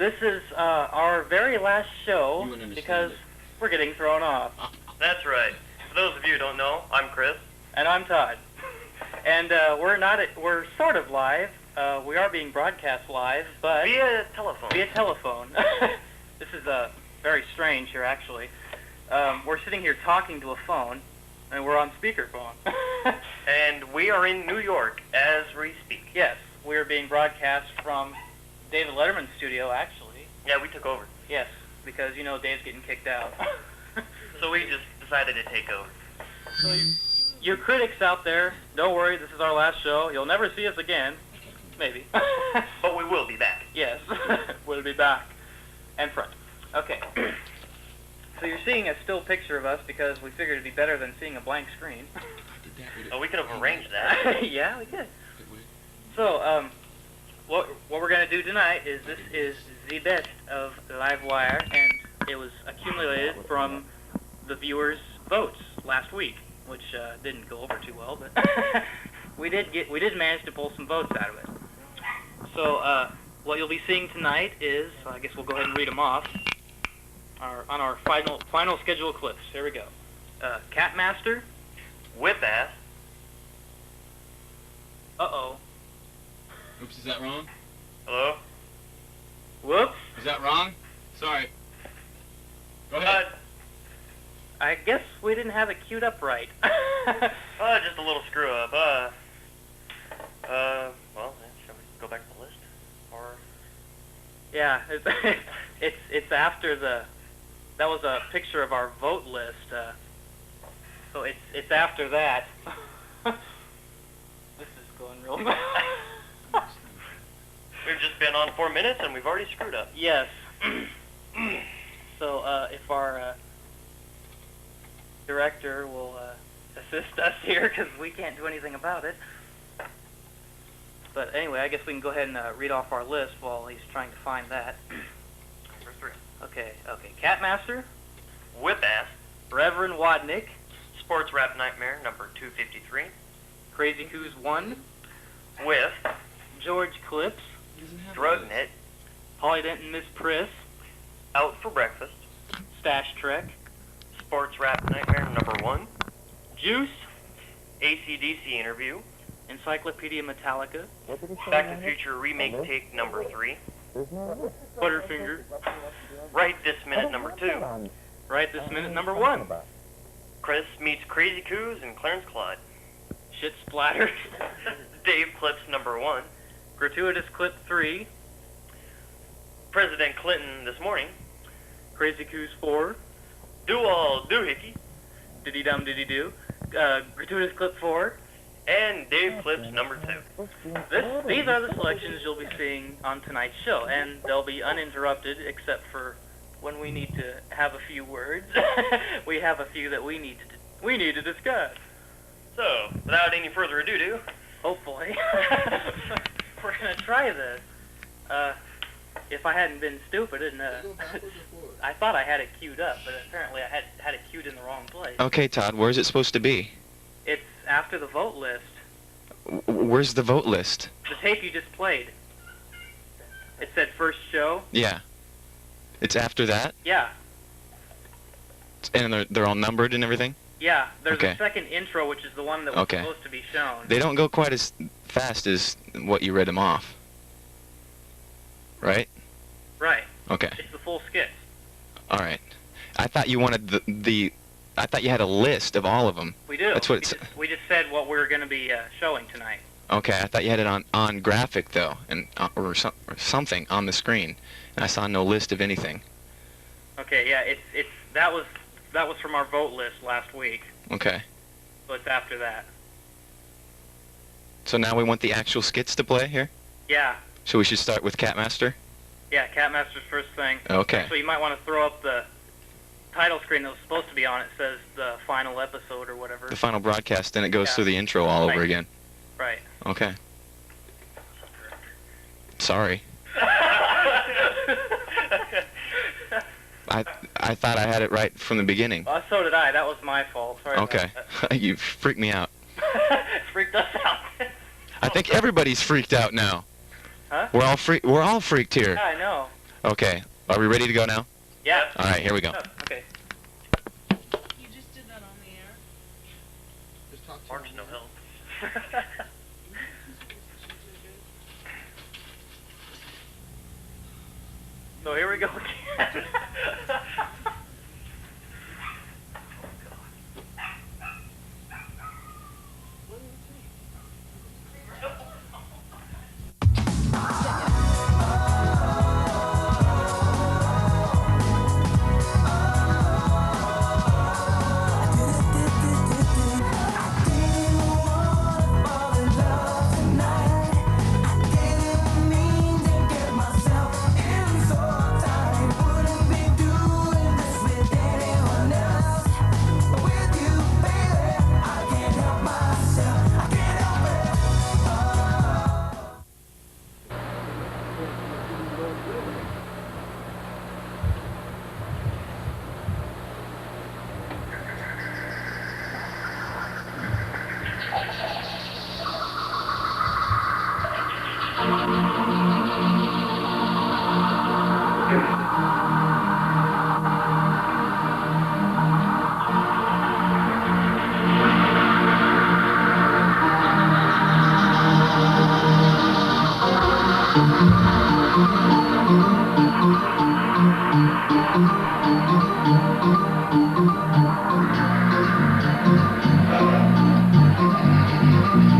this is our very last show because we're getting thrown off. That's right. For those of you who don't know, I'm Chris. And I'm Todd. And we're sort of live. We are being broadcast live, but... Via telephone. Via telephone. This is very strange here, actually. We're sitting here talking to a phone, and we're on speakerphone. And we are in New York as we speak. Yes, we are being broadcast from David Letterman's studio, actually. Yeah, we took over. Yes, because, you know, Dave's getting kicked out. So we just decided to take over. So you critics out there, don't worry, this is our last show. You'll never see us again. Maybe. But we will be back. Yes, we'll be back. And front. Okay. So you're seeing a still picture of us because we figured it'd be better than seeing a blank screen. Oh, we could have arranged that. Yeah, we could. So, what we're going to do tonight is this is the best of Livewire, and it was accumulated from the viewers' votes last week, which didn't go over too well, but we did manage to pull some votes out of it. So, what you'll be seeing tonight is, I guess we'll go ahead and read them off. On our final scheduled clips. Here we go. Catmaster. W.I.F.F. Uh-oh. Oops, is that wrong? Hello? Whoops. Is that wrong? Sorry. Go ahead. I guess we didn't have it queued up right. Just a little screw up. Well, shall we go back to the list? Or... Yeah, it's after the... That was a picture of our vote list. So it's after that. This is going real bad. We've just been on 4 minutes and we've already screwed up. Yes. So if our director will assist us here, because we can't do anything about it. But anyway, I guess we can go ahead and read off our list while he's trying to find that. Number 3. Okay. Catmaster. W.I.F.F. Reverend Wadnick. Sports Rapp Nightmare, number 253. Crazy Coos 1. W.I.F.F. George Clips. Dragnet. Polydent Miss Priss. Out for Breakfast. Stash Trek. Sports Rapp Nightmare, number 1. Juice. AC/DC Interview. Encyclopedia Metallica. Back to Future Remake Take, number 3. Butterfinger. Right This Minute, number 2. Right This Minute, number 1. Chris meets Crazy Coos and Clarenceclaude. Shit Splatters. Dave Clips, number 1. Gratuitous Clip 3. President Clinton this morning. Crazy Coos 4. Do all doohickey. Diddy Dum Diddy Do. Gratuitous Clip 4. And Dave Clips, number 2. These are the selections you'll be seeing on tonight's show, and they'll be uninterrupted except for when we need to have a few words. We have a few that we need to discuss. So, without any further ado, hopefully, we're gonna try this. If I hadn't been stupid and I thought I had it queued up, but apparently I had it queued in the wrong place. Okay, Todd, where's it supposed to be? It's after the vote list. Where's the vote list? The tape you just played. It said first show. Yeah. It's after that? Yeah. And they're all numbered and everything? Yeah, there's okay. a second intro, which is the one that was supposed to be shown. They don't go quite as fast as what you read them off. Right? Right. Okay. It's the full skit. All right. I thought you wanted I thought you had a list of all of them. We do. That's what we just said what we're going to be showing tonight. Okay, I thought you had it on graphic though, and or something on the screen, and I saw no list of anything. Okay, yeah, that was from our vote list last week. Okay. So it's after that. So now we want the actual skits to play here? Yeah. So we should start with Catmaster? Yeah, Catmaster's first thing. Okay. So you might want to throw up the title screen that was supposed to be on it. Says the final episode or whatever. The final broadcast, then it goes through the intro all over again. Right. Okay. Sorry. I thought I had it right from the beginning. Well, so did I. That was my fault. Sorry. Okay. You freaked me out. Freaked us out. I think everybody's freaked out now. Huh? We're all freaked here. Yeah, I know. Okay. Are we ready to go now? Yeah. All right, here we go. Oh, okay. You just did that on the air? Just talk to Mark's no help. So here we go again.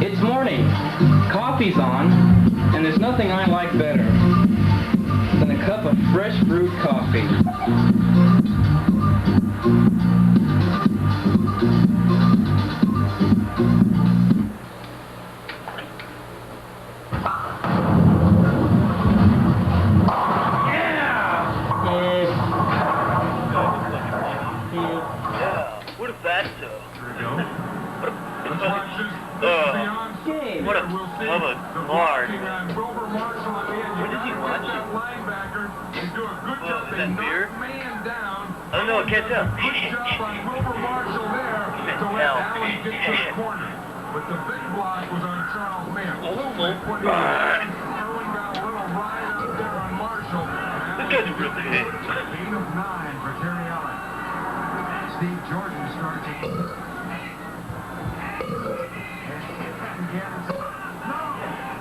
It's morning, coffee's on, and there's nothing I like better than a cup of fresh brewed coffee. What if that's so? What a lard. What is he watching? Is that beer? Oh no, I can't tell. Can't tell. But the big block was on Charles Mann. Oh, this guy's real big. 8 of 9 for Terry Allen. Steve Jordan starts it.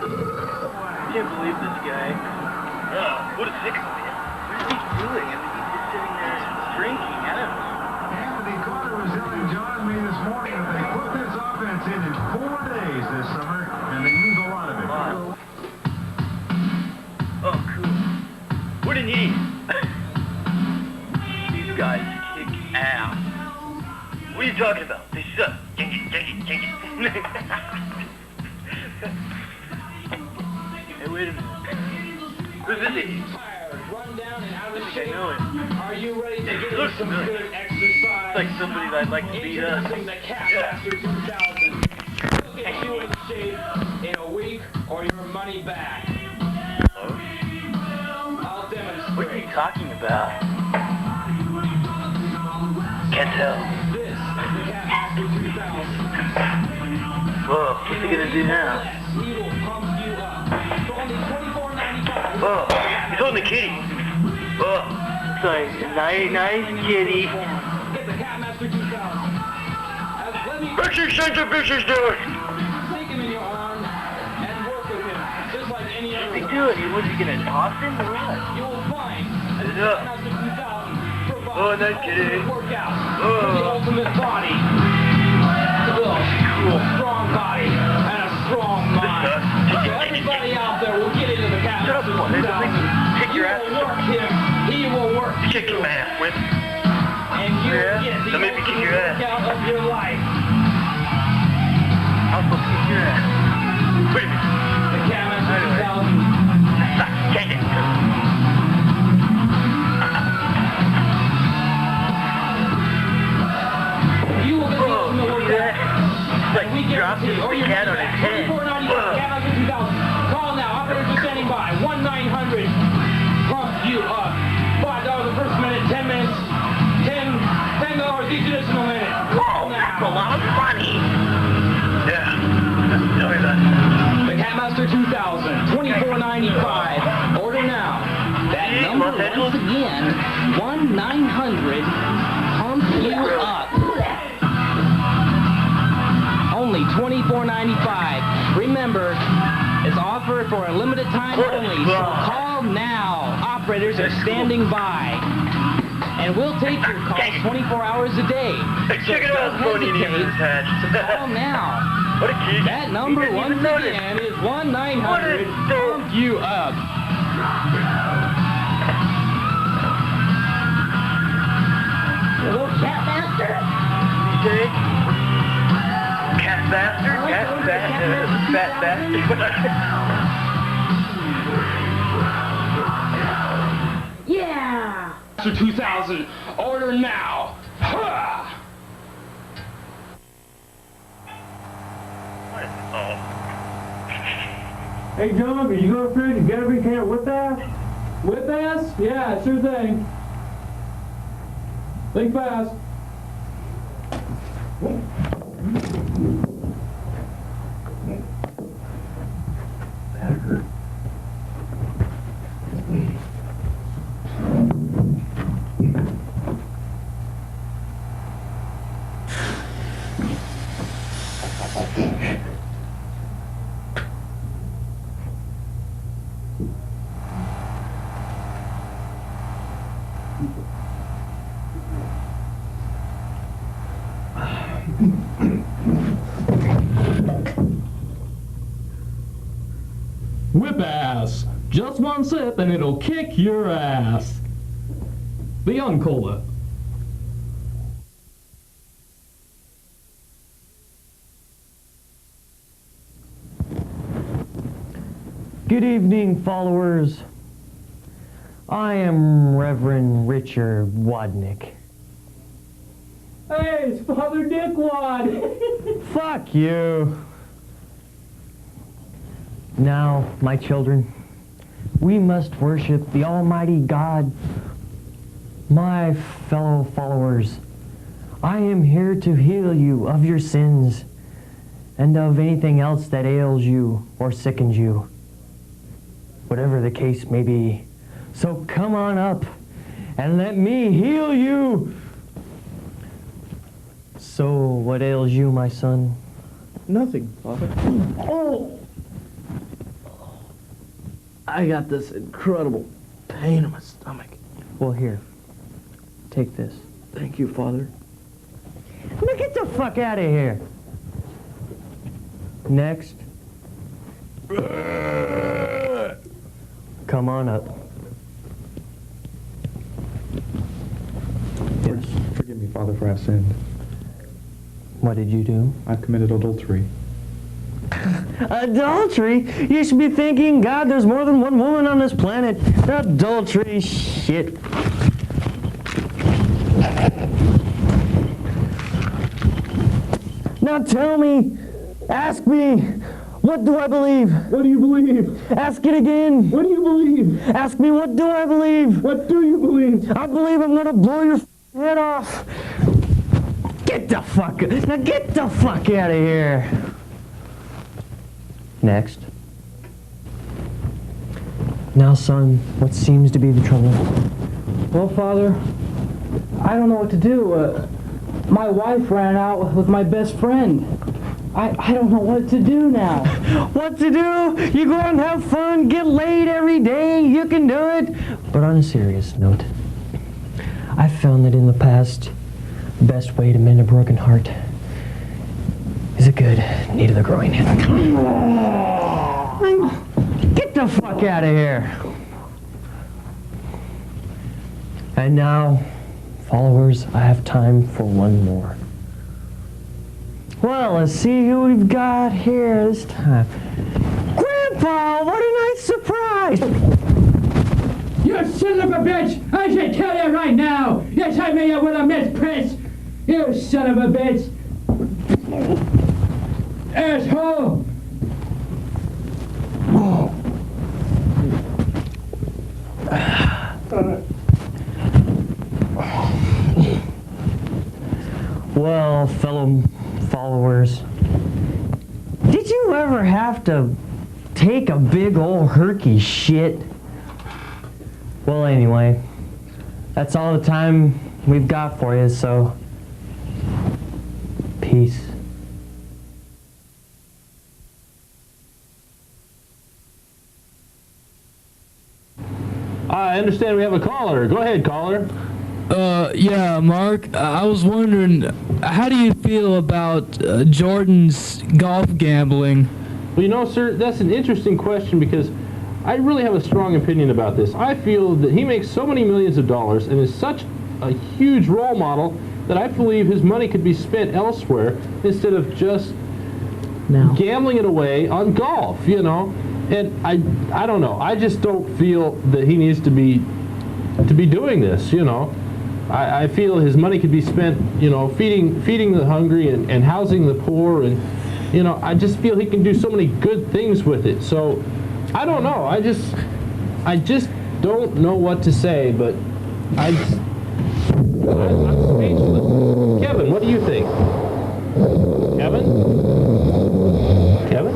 I can't believe this guy. What a sick man. What is he doing? I mean, he's just sitting there drinking. I don't know. Anthony Carter was telling John me this morning that they put this offense in 4 days this summer, and they use a lot of it. Oh, cool. What an idiot. These guys kick ass. What are you talking about? They suck. Hey, wait a minute. Who's this idiot? Run down and out of I think I know him. Are you ready to He get looks some familiar. good exercise? It's like somebody that I'd like to beat up. Introducing the Catmaster 2000. Look at you in shape in a week or your money back. Oh? I'll demonstrate. What are you talking about? Can't tell. This is the Catmaster 2000. Whoa, what's he gonna do now? He will pump you up. For only $24.95. Whoa, he's holding the kitty. Whoa, it's like a nice kitty. Get the Catmaster 2000. Let me What's your sons of bitches doing? take him in your arms and work with him, just like any other. What's he doing? Was he gonna toss him or what? You will find that the Yeah. Catmaster 2000 provides Oh, nice kitty. ultimate workout Oh. for the ultimate body. Cool. Strong body and a strong mind. So everybody out there will get into the Shut up, Catmaster boy. 2000. Kick your ass. You will work him. He will work you. Kick your ass, whip. And you Yeah, will get the so maybe kick ultimate your ass. workout of your life. I'll supposed to kick your ass. Wait a minute. The Catmaster Anyway. 2000. Suck. Take it. You will get the Whoa, ultimate see workout. that? It's like We he dropped his guarantee, or your cat on money his back. head. $24.95, Whoa. Catmaster 2000. Call now. Operators are standing by. 1-900. Pump you up. $5 the first minute. 10 minutes. $10 each additional minute. Call now. That's a lot of money. Yeah. Tell me about it. The Catmaster 2000. $24.95. Order now. That number Angeles? once again, 1-900 pump you up. Only $24.95. Remember, it's offered for a limited time only, so call now. Operators are standing by. And we'll take your calls 24 hours a day. Check it out, phony neighbor's hat. Call now. What a geek. That number once again is 1-900 pump you up. Hello, Catmaster? DJ? Catmaster? Fat bastard? Yeah! Master 2000, order now! Ha! Hey, John, are you going to fridge and get every can of Whip-Ass? Whip-Ass? Yeah, sure thing. Think fast. That hurt. Whip-Ass. Just one sip and it'll kick your ass. The Young Cola. Good evening, followers. I am Reverend Richard Wadnick. Hey, it's Father Dickwad. Fuck you. Now, my children, we must worship the Almighty God. My fellow followers, I am here to heal you of your sins and of anything else that ails you or sickens you, whatever the case may be. So come on up and let me heal you. So, what ails you, my son? Nothing, Father. Oh! I got this incredible pain in my stomach. Well, here. Take this. Thank you, Father. Now get the fuck out of here. Next. Come on up. Yes. Forgive me, Father, for I've sinned. What did you do? I've committed adultery. Adultery? You should be thanking God there's more than one woman on this planet. Adultery, shit. Now tell me, ask me, what do I believe? What do you believe? Ask it again. What do you believe? Ask me, what do I believe? What do you believe? I believe I'm gonna blow your head off. Get the fuck, now get the fuck out of here. Next. Now, son, what seems to be the trouble? Well, Father, I don't know what to do. My wife ran out with my best friend. I don't know what to do now. What to do? You go out and have fun, get laid every day, you can do it. But on a serious note, I found that in the past, the best way to mend a broken heart is a good knee to the groin. Get the fuck out of here. And now, followers, I have time for one more. Well, let's see who we've got here this time. Grandpa, what a nice surprise! You son of a bitch! I should tell you right now! You tied me up with a Miss Priss! You son of a bitch! Asshole! Well, fellow followers, did you ever have to take a big old herky shit? Well, anyway, that's all the time we've got for you, so peace. I understand we have a caller. Go ahead, caller. Yeah, Mark, I was wondering, how do you feel about Jordan's golf gambling? Well, you know, sir, that's an interesting question because I really have a strong opinion about this. I feel that he makes so many millions of dollars and is such a huge role model that I believe his money could be spent elsewhere instead of just gambling it away on golf, you know? And I don't know. I just don't feel that he needs to be doing this, you know? I feel his money could be spent, you know, feeding the hungry and housing the poor, and, you know, I just feel he can do so many good things with it. So, I don't know. I just don't know what to say, but I'm speechless. Kevin, what do you think? Kevin? Kevin?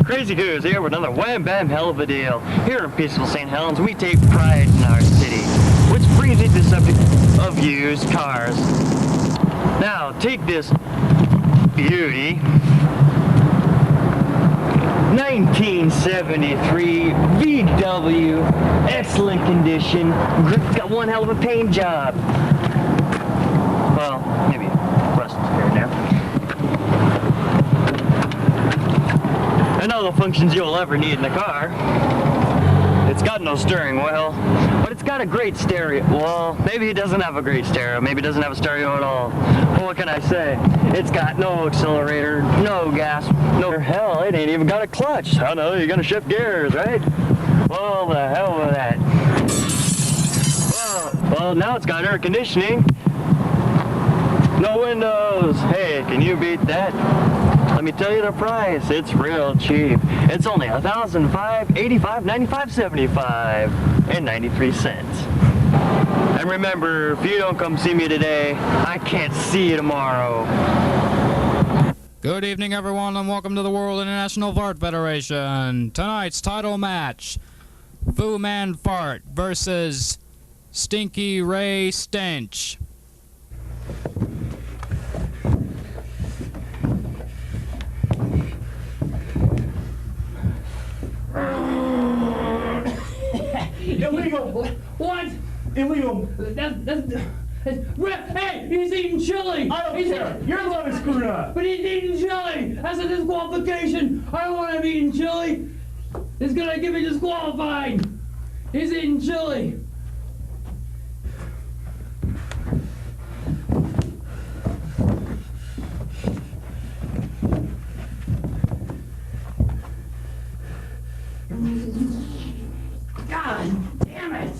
Crazy Coos here with another wham bam hell of a deal. Here in peaceful St. Helens, we take pride in our city, which brings me to the subject of used cars. Now, take this beauty. 1973 VW, excellent condition. Got one hell of a paint job. Well, maybe rust here and there. And all the functions you'll ever need in a car. It's got no steering wheel, but it's got a great stereo. Well, maybe it doesn't have a great stereo. Maybe it doesn't have a stereo at all. Well, what can I say? It's got no accelerator, no gas, no hell, it ain't even got a clutch. How the hell are you gonna shift gears, right? Well, the hell with that. Well, now it's got air conditioning. No windows. Hey, can you beat that? Let me tell you the price. It's real cheap. It's only $1,585, $95, $75, and 93 cents. And remember, if you don't come see me today, I can't see you tomorrow. Good evening, everyone, and welcome to the World International Fart Federation. Tonight's title match, Fu Man Fart versus Stinky Ray Stench. Illegal! What? Illegal! Hey, he's eating chili! I don't care! You're the one who screwed up! But he's eating chili! That's a disqualification! I don't want him eating chili! It's gonna get me disqualified! He's eating chili! God damn it!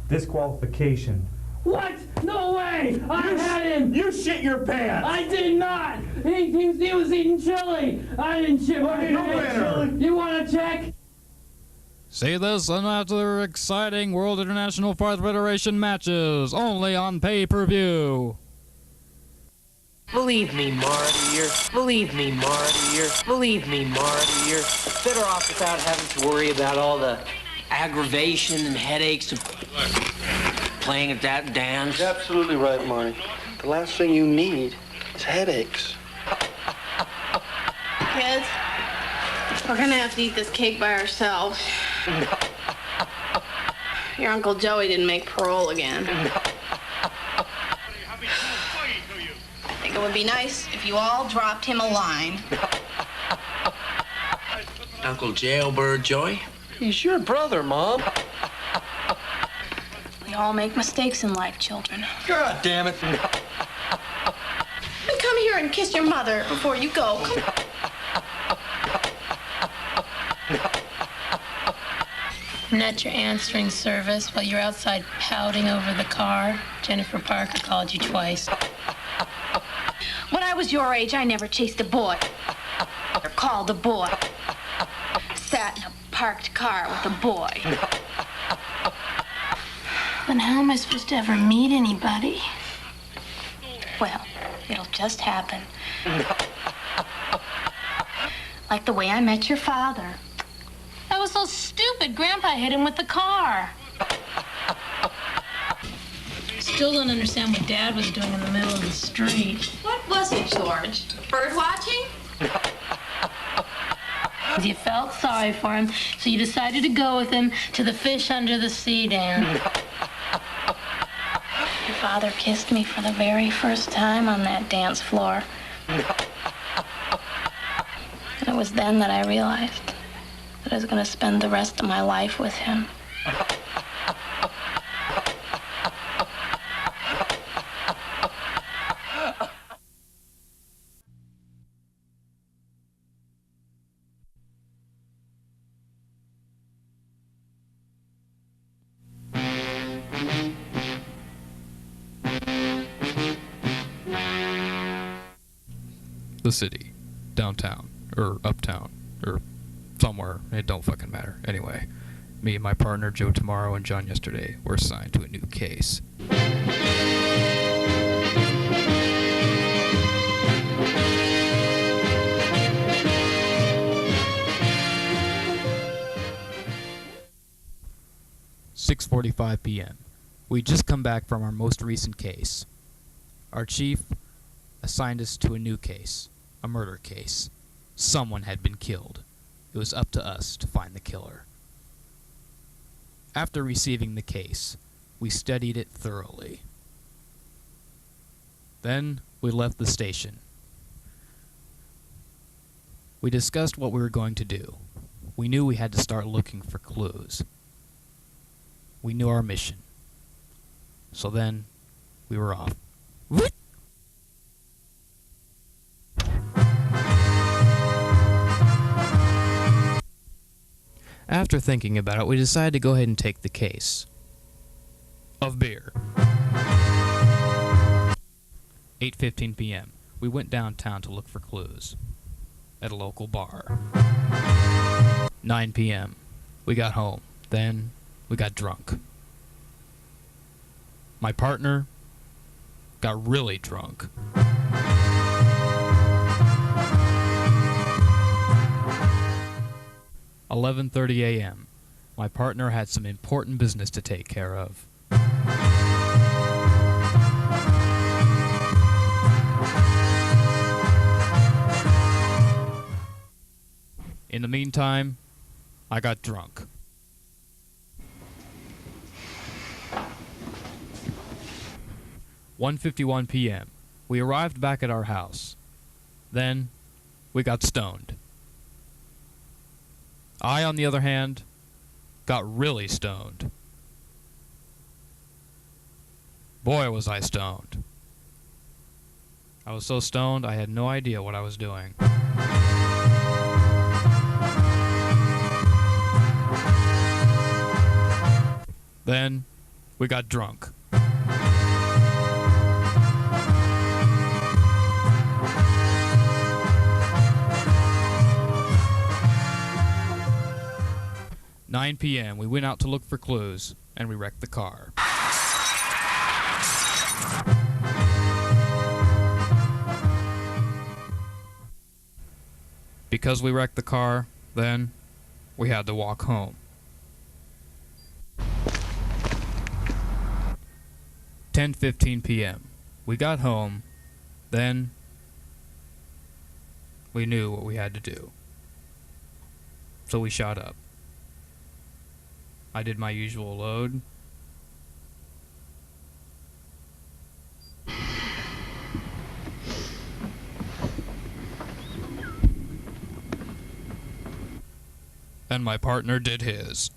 Disqualification. What? No way! I had him! You shit your pants! I did not! He was eating chili! I didn't shit my pants! You want to check? See this and other exciting World International Fart Federation matches, only on pay-per-view. Believe me, Marty, believe me, Marty, believe me, Marty, you're better off without having to worry about all the aggravation and headaches of playing at that dance. You're absolutely right, Marty. The last thing you need is headaches. Kids, we're gonna have to eat this cake by ourselves. Your Uncle Joey didn't make parole again. I think it would be nice if you all dropped him a line. Uncle Jailbird Joey? He's your brother, Mom. We all make mistakes in life, children. God damn it. You come here and kiss your mother before you go. Come. I'm at your answering service while you're outside pouting over the car. Jennifer Parker called you twice. When I was your age, I never chased a boy. Or called a boy. Sat in a parked car with a boy. then how am I supposed to ever meet anybody? Well, it'll just happen. Like the way I met your father. That was so stupid. Grandpa hit him with the car. Still don't understand what Dad was doing in the middle of the street. What was it, George? Bird watching? You felt sorry for him, so you decided to go with him to the fish under the sea dance. Your father kissed me for the very first time on that dance floor. And it was then that I realized that I was going to spend the rest of my life with him. The city, downtown, or uptown, or somewhere, it don't fucking matter. Anyway, me and my partner Joe tomorrow and John yesterday were assigned to a new case. "6:45 p.m. We just come back from our most recent case. Our chief assigned us to a new case, a murder case. Someone had been killed. It was up to us to find the killer. After receiving the case, we studied it thoroughly. Then we left the station. We discussed what we were going to do. We knew we had to start looking for clues. We knew our mission. So then, we were off. What? After thinking about it, we decided to go ahead and take the case of beer. 8:15 p.m. We went downtown to look for clues at a local bar. 9 p.m. We got home. Then we got drunk. My partner got really drunk. 11:30 a.m. My partner had some important business to take care of. In the meantime, I got drunk. 1:51 p.m. We arrived back at our house. Then, we got stoned. I, on the other hand, got really stoned. Boy, was I stoned. I was so stoned, I had no idea what I was doing. Then, we got drunk. "9 p.m. We went out to look for clues, and we wrecked the car. Because we wrecked the car, then we had to walk home. 10:15 p.m. We got home, then we knew what we had to do. So we shot up. I did my usual load. And my partner did his.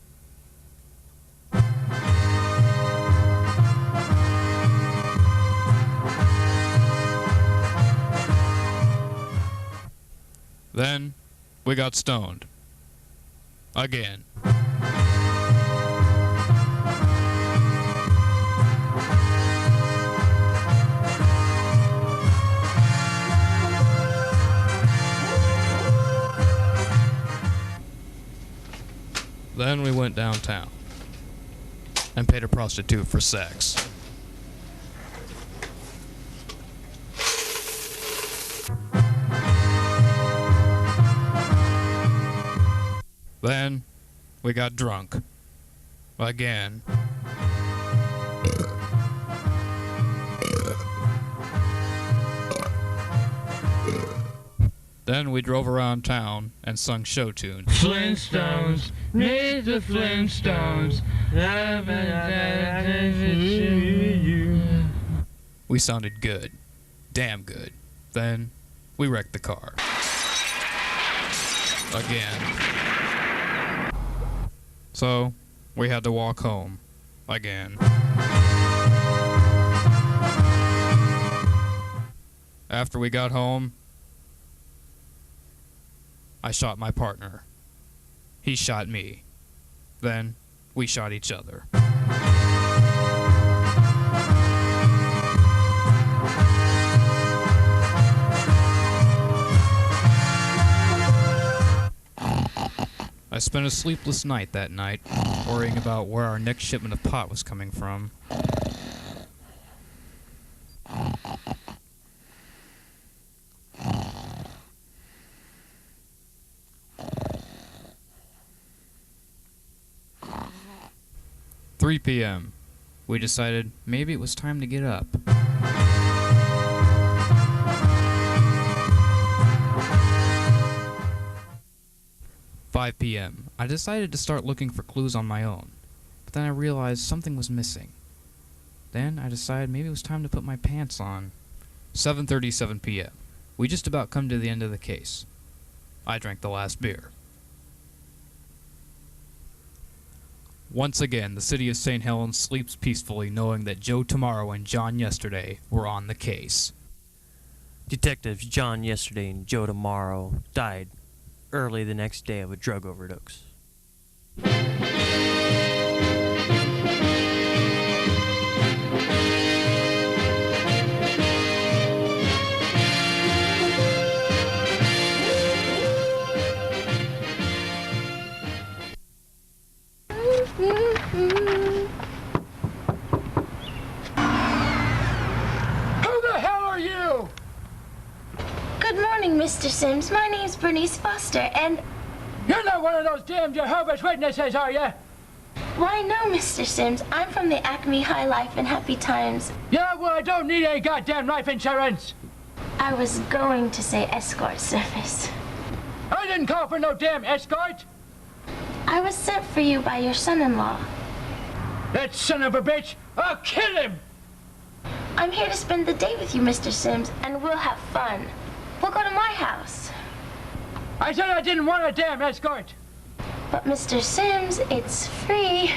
Then we got stoned. Again. Then we went downtown. and paid a prostitute for sex. Then, we got drunk. Again. Then we drove around town and sung show tunes. Flintstones, need the Flintstones. We sounded good. Damn good. Then, we wrecked the car. Again. So, we had to walk home. Again. After we got home, I shot my partner. He shot me. Then, we shot each other. I spent a sleepless night that night, worrying about where our next shipment of pot was coming from. "3 p.m. We decided maybe it was time to get up. "5 p.m. I decided to start looking for clues on my own, but then I realized something was missing. Then I decided maybe it was time to put my pants on. 7:37 p.m. We just about come to the end of the case. I drank the last beer. Once again, the city of St. Helens sleeps peacefully knowing that Joe Tomorrow and John Yesterday were on the case. Detectives John Yesterday and Joe Tomorrow died early the next day of a drug overdose. Good morning, Mr. Simms. My name's Bernice Foster, and... You're not one of those damn Jehovah's Witnesses, are you? Why, no, Mr. Simms. I'm from the Acme High Life and Happy Times. Yeah, well, I don't need any goddamn life insurance. I was going to say escort service. I didn't call for no damn escort. I was sent for you by your son-in-law. That son of a bitch! I'll kill him! I'm here to spend the day with you, Mr. Simms, and we'll have fun. We'll go to my house. I said I didn't want a damn escort. But, Mr. Simms, it's free.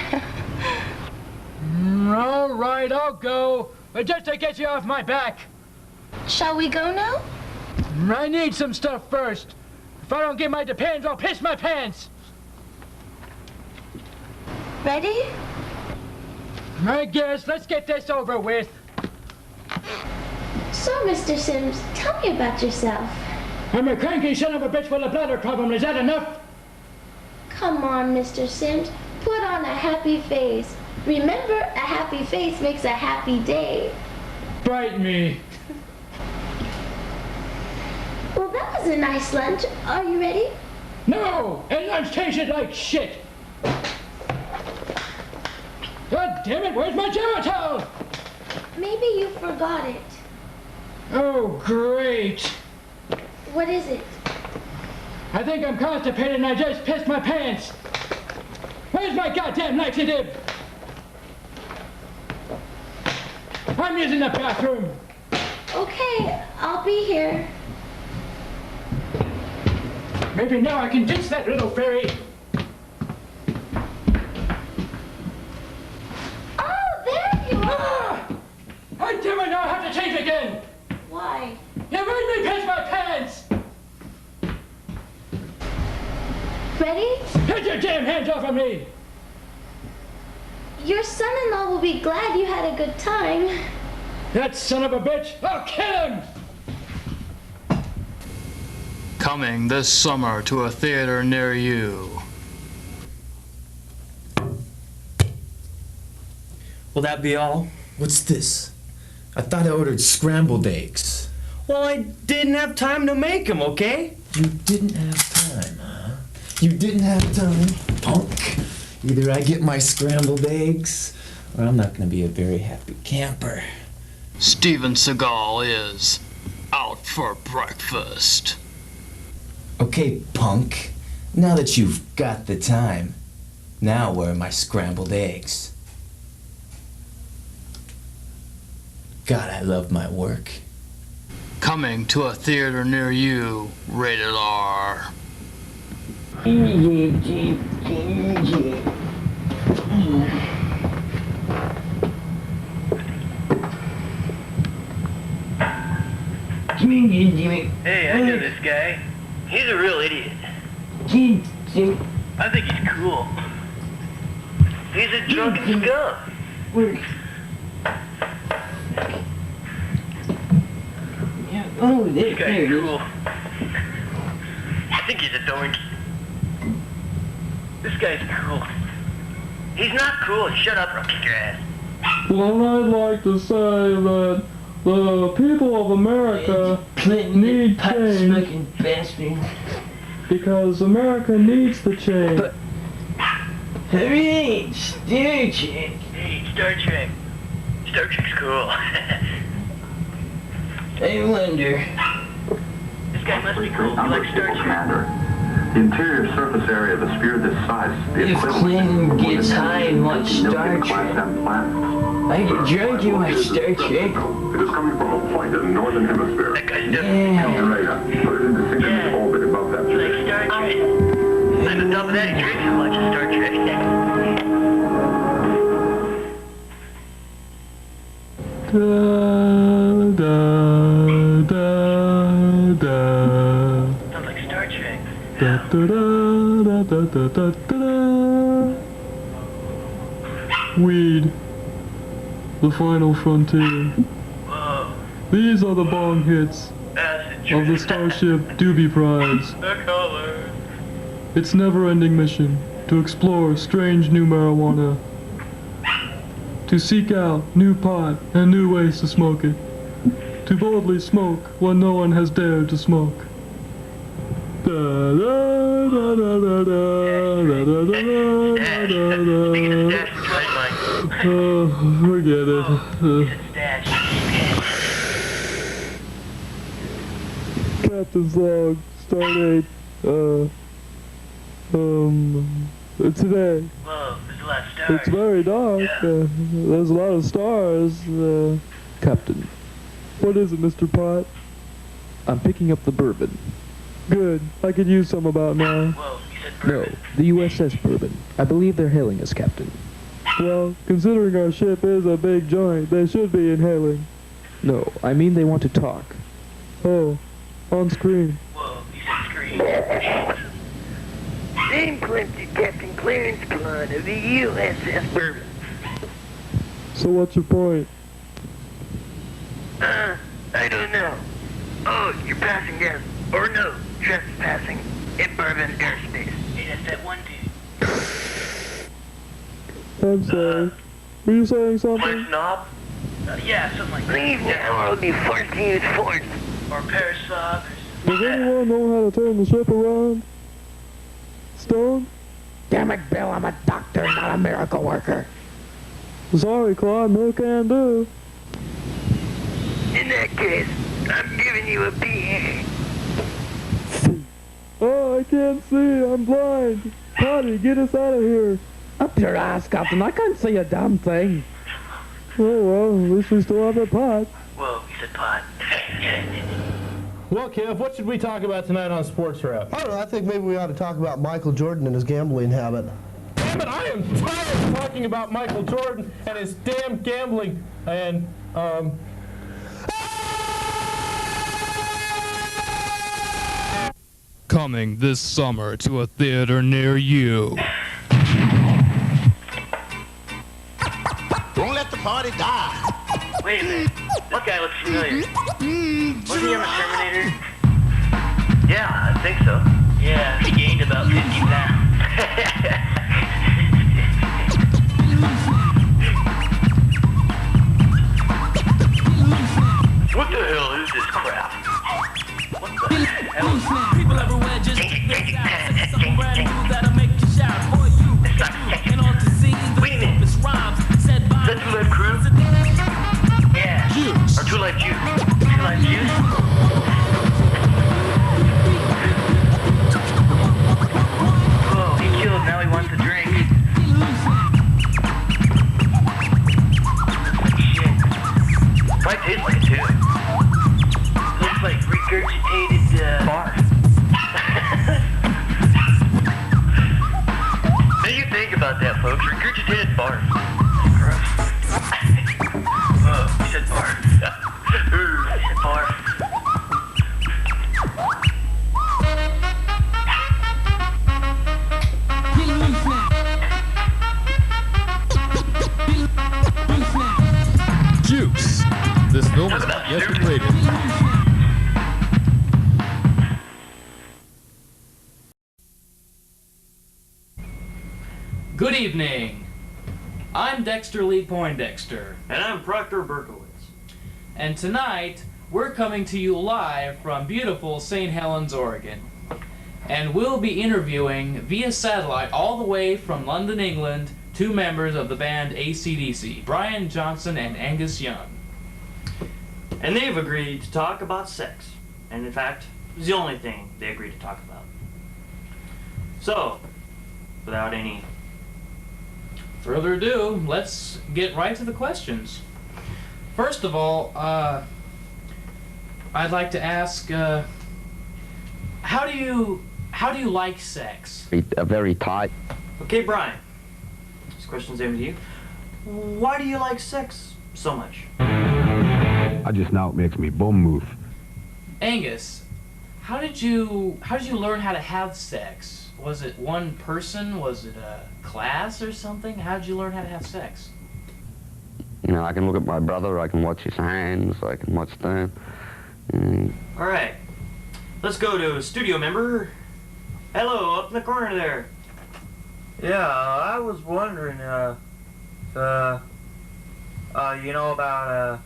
All right, I'll go. But just to get you off my back. Shall we go now? I need some stuff first. If I don't get my depends, I'll piss my pants. Ready? I guess. Let's get this over with. So, Mr. Simms, tell me about yourself. I'm a cranky son of a bitch with a bladder problem. Is that enough? Come on, Mr. Simms. Put on a happy face. Remember, a happy face makes a happy day. Bite me. Well, that was a nice lunch. Are you ready? No! And lunch tasted like shit. God damn it, where's my shower towel? Maybe you forgot it. Oh, great. What is it? I think I'm constipated and I just pissed my pants. Where's my goddamn laxative? I'm using the bathroom. Okay, I'll be here. Maybe now I can ditch that little fairy. Oh, there you are! I damn it, now I have to change again. Why? You made me piss my pants. Ready? Get your damn hands off of me. Your son-in-law will be glad you had a good time. That son of a bitch, I'll kill him. Coming this summer to a theater near you. Will that be all? What's this? I thought I ordered scrambled eggs. Well, I didn't have time to make them, okay? You didn't have time, huh? You didn't have time, punk. Either I get my scrambled eggs, or I'm not gonna be a very happy camper. Steven Seagal is out for breakfast. Okay, punk. Now that you've got the time, now where are my scrambled eggs? God, I love my work. Coming to a theater near you, rated R. Hey, I know this guy. He's a real idiot. I think he's cool. He's a drunken skunk. This guy's cool. I think he's a doink. This guy's cool. He's not cool. Shut up or I'll kick your ass. Well, I'd like to say that the people of America need change because America needs the change. Hey, Star Trek. Hey, Star Trek. Star Trek's cool. I wonder. This guy must be cool. He likes Star Trek. The interior surface area of a sphere this size, the If Clinton gets high and much Star Trek, I get drunk in my Star Trek. It is coming from a point in the northern hemisphere. That guy's definitely Radar. Put it in distinction orbit above that. He likes Star Trek. And on top of that, he drinks and watches Star Trek. Sounds like Star Trek. Weed. The final frontier. Whoa. These are the bong hits of the Starship Doobie Prize. The colors. Its never-ending mission to explore strange new marijuana, to seek out new pot and new ways to smoke it, to boldly smoke what no one has dared to smoke. Forget it. Captain's log, stardate, today. Whoa, there's a lot of stars. It's very dark. There's a lot of stars. Captain. What is it, Mr. Pot? I'm picking up the bourbon. Good. I could use some about now. Whoa, you said No, the USS Bourbon. I believe they're hailing us, Captain. Well, considering our ship is a big joint, they should be inhaling. No, I mean they want to talk. Oh, on screen. Whoa, you said screen. Name Clinton, Captain Clarenceclaude of the USS Bourbon. So what's your point? I don't know. Oh, you're passing gas. Or no, trespassing in Bourbon airspace. Hey, that's that one dude. I'm sorry. Were you saying something? Snob? Yeah, something like that. Leave now or I'll be forced to use force. Or parasol. Does anyone know how to turn the ship around? Stone? Damn it, Bill, I'm a doctor, not a miracle worker. Sorry, Claude, no can do. In that case, I'm giving you a PA. Oh, I can't see, I'm blind. Potty, get us out of here. Up your ass, Captain, I can't see a damn thing. Oh, well, at least we still have that pot. Whoa, you said pot. Well, Kev, what should we talk about tonight on Sports Rap? I don't know, I think maybe we ought to talk about Michael Jordan and his gambling habit. Damn it, I am tired of talking about Michael Jordan and his damn gambling and, Coming this summer to a theater near you. Don't let the party die. Wait a minute. This guy looks familiar. Wasn't he on the Terminator? Yeah, I think so. Yeah, he gained about 50 pounds. What the hell is this crap? What the hell? People everywhere just miss out. Something brand new that'll make you shout. For you, and on to see the famous rhymes said by Is that Two Live Crew? Yeah. Juice. Or Two Live Juice. Two Live Juice? Whoa, he killed, now he wants a drink. Shit. Might taste like it too. Looks like regurgitated, barf. What do you think about that, folks? Regurgitated barf. Gross. Oh, he said barf. He said barf. Juice. This film is not yet completed. Good evening. I'm Dexter Lee Poindexter. And I'm Proctor Berkowitz. And tonight, we're coming to you live from beautiful St. Helens, Oregon. And we'll be interviewing via satellite all the way from London, England, two members of the band AC/DC, Brian Johnson and Angus Young. And they've agreed to talk about sex. And in fact, it's the only thing they agreed to talk about. So, without any further ado, let's get right to the questions. First of all, I'd like to ask, how do you like sex? Very tight. Okay, Brian. This question's aimed at you. Why do you like sex so much? I just know it makes me bum move. Angus, how did you learn how to have sex? Was it one person? Was it a class or something? How did you learn how to have sex? You know, I can look at my brother, I can watch his hands, I can watch them. All right. Let's go to studio member. Hello, up in the corner there. Yeah, I was wondering, you know about,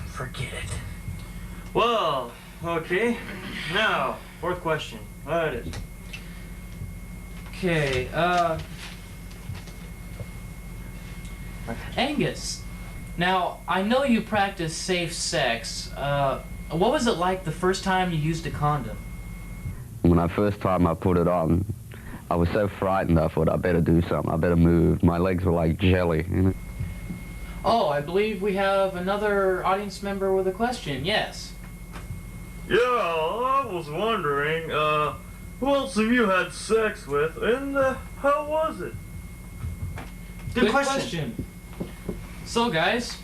forget it. Well, okay. Now, fourth question. What is it? Okay, Angus, now, I know you practice safe sex. What was it like the first time you used a condom? When I first time I put it on, I was so frightened I thought I better do something, I better move. My legs were like jelly, you know? Oh, I believe we have another audience member with a question, yes. Yeah, I was wondering, who else have you had sex with, and how was it? Good question. So, guys,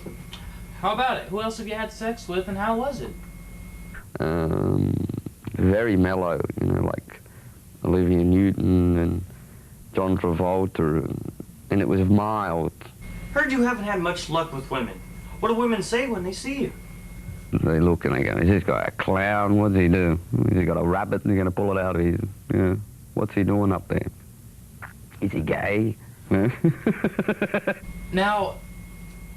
how about it? Who else have you had sex with, and how was it? Very mellow, you know, like Olivia Newton and John Travolta, and it was mild. Heard you haven't had much luck with women. What do women say when they see you? They look and they go, is this guy a clown? What's he do? Has he got a rabbit and he's going to pull it out of his, you know, what's he doing up there? Is he gay? Now,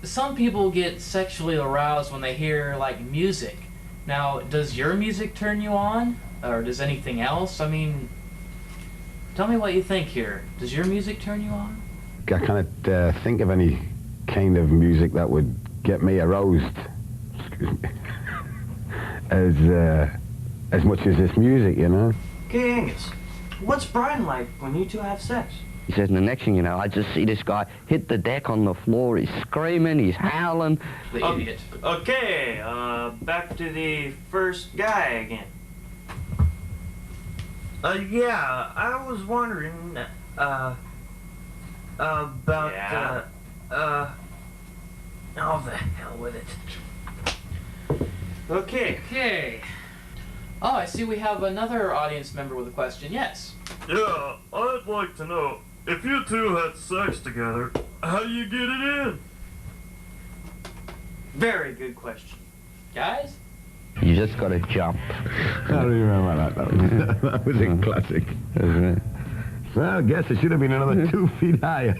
some people get sexually aroused when they hear, like, music. Now, does your music turn you on? Or does anything else? I mean, tell me what you think here. Does your music turn you on? I can't think of any kind of music that would get me aroused as much as this music, you know? Okay, Angus, what's Brian like when you two have sex? He says, and the next thing you know, I just see this guy hit the deck on the floor. He's screaming, he's howling. The idiot. Okay, back to the first guy again. Yeah, I was wondering, about, oh, the hell with it. Okay. Okay. Oh, I see we have another audience member with a question. Yes. Yeah, I'd like to know, if you two had sex together, how you get it in? Very good question. Guys? You just gotta jump. I don't remember that. That was a classic. Well, I guess it should have been another 2 feet higher.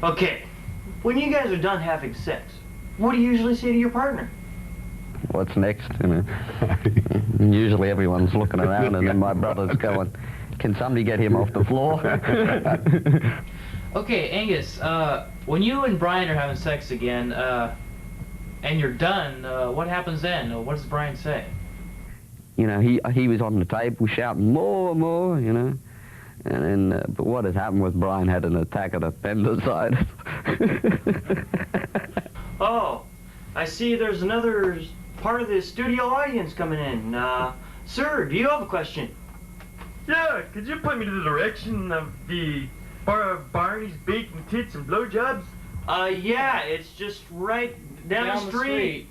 Okay, when you guys are done having sex, What do you usually say to your partner? What's next, you know? Usually everyone's looking around and then my brother's going, can somebody get him off the floor? Okay, Angus, when you and Brian are having sex again, and you're done, what happens then? What does Brian say? You know, he was on the table shouting, more, more, you know. And then, but what had happened was Brian had an attack of appendicitis. Oh, I see there's another part of the studio audience coming in. Sir, do you have a question? Yeah, could you point me to the direction of the Barney's Bacon Tits and Blowjobs? Yeah, it's just right down the street.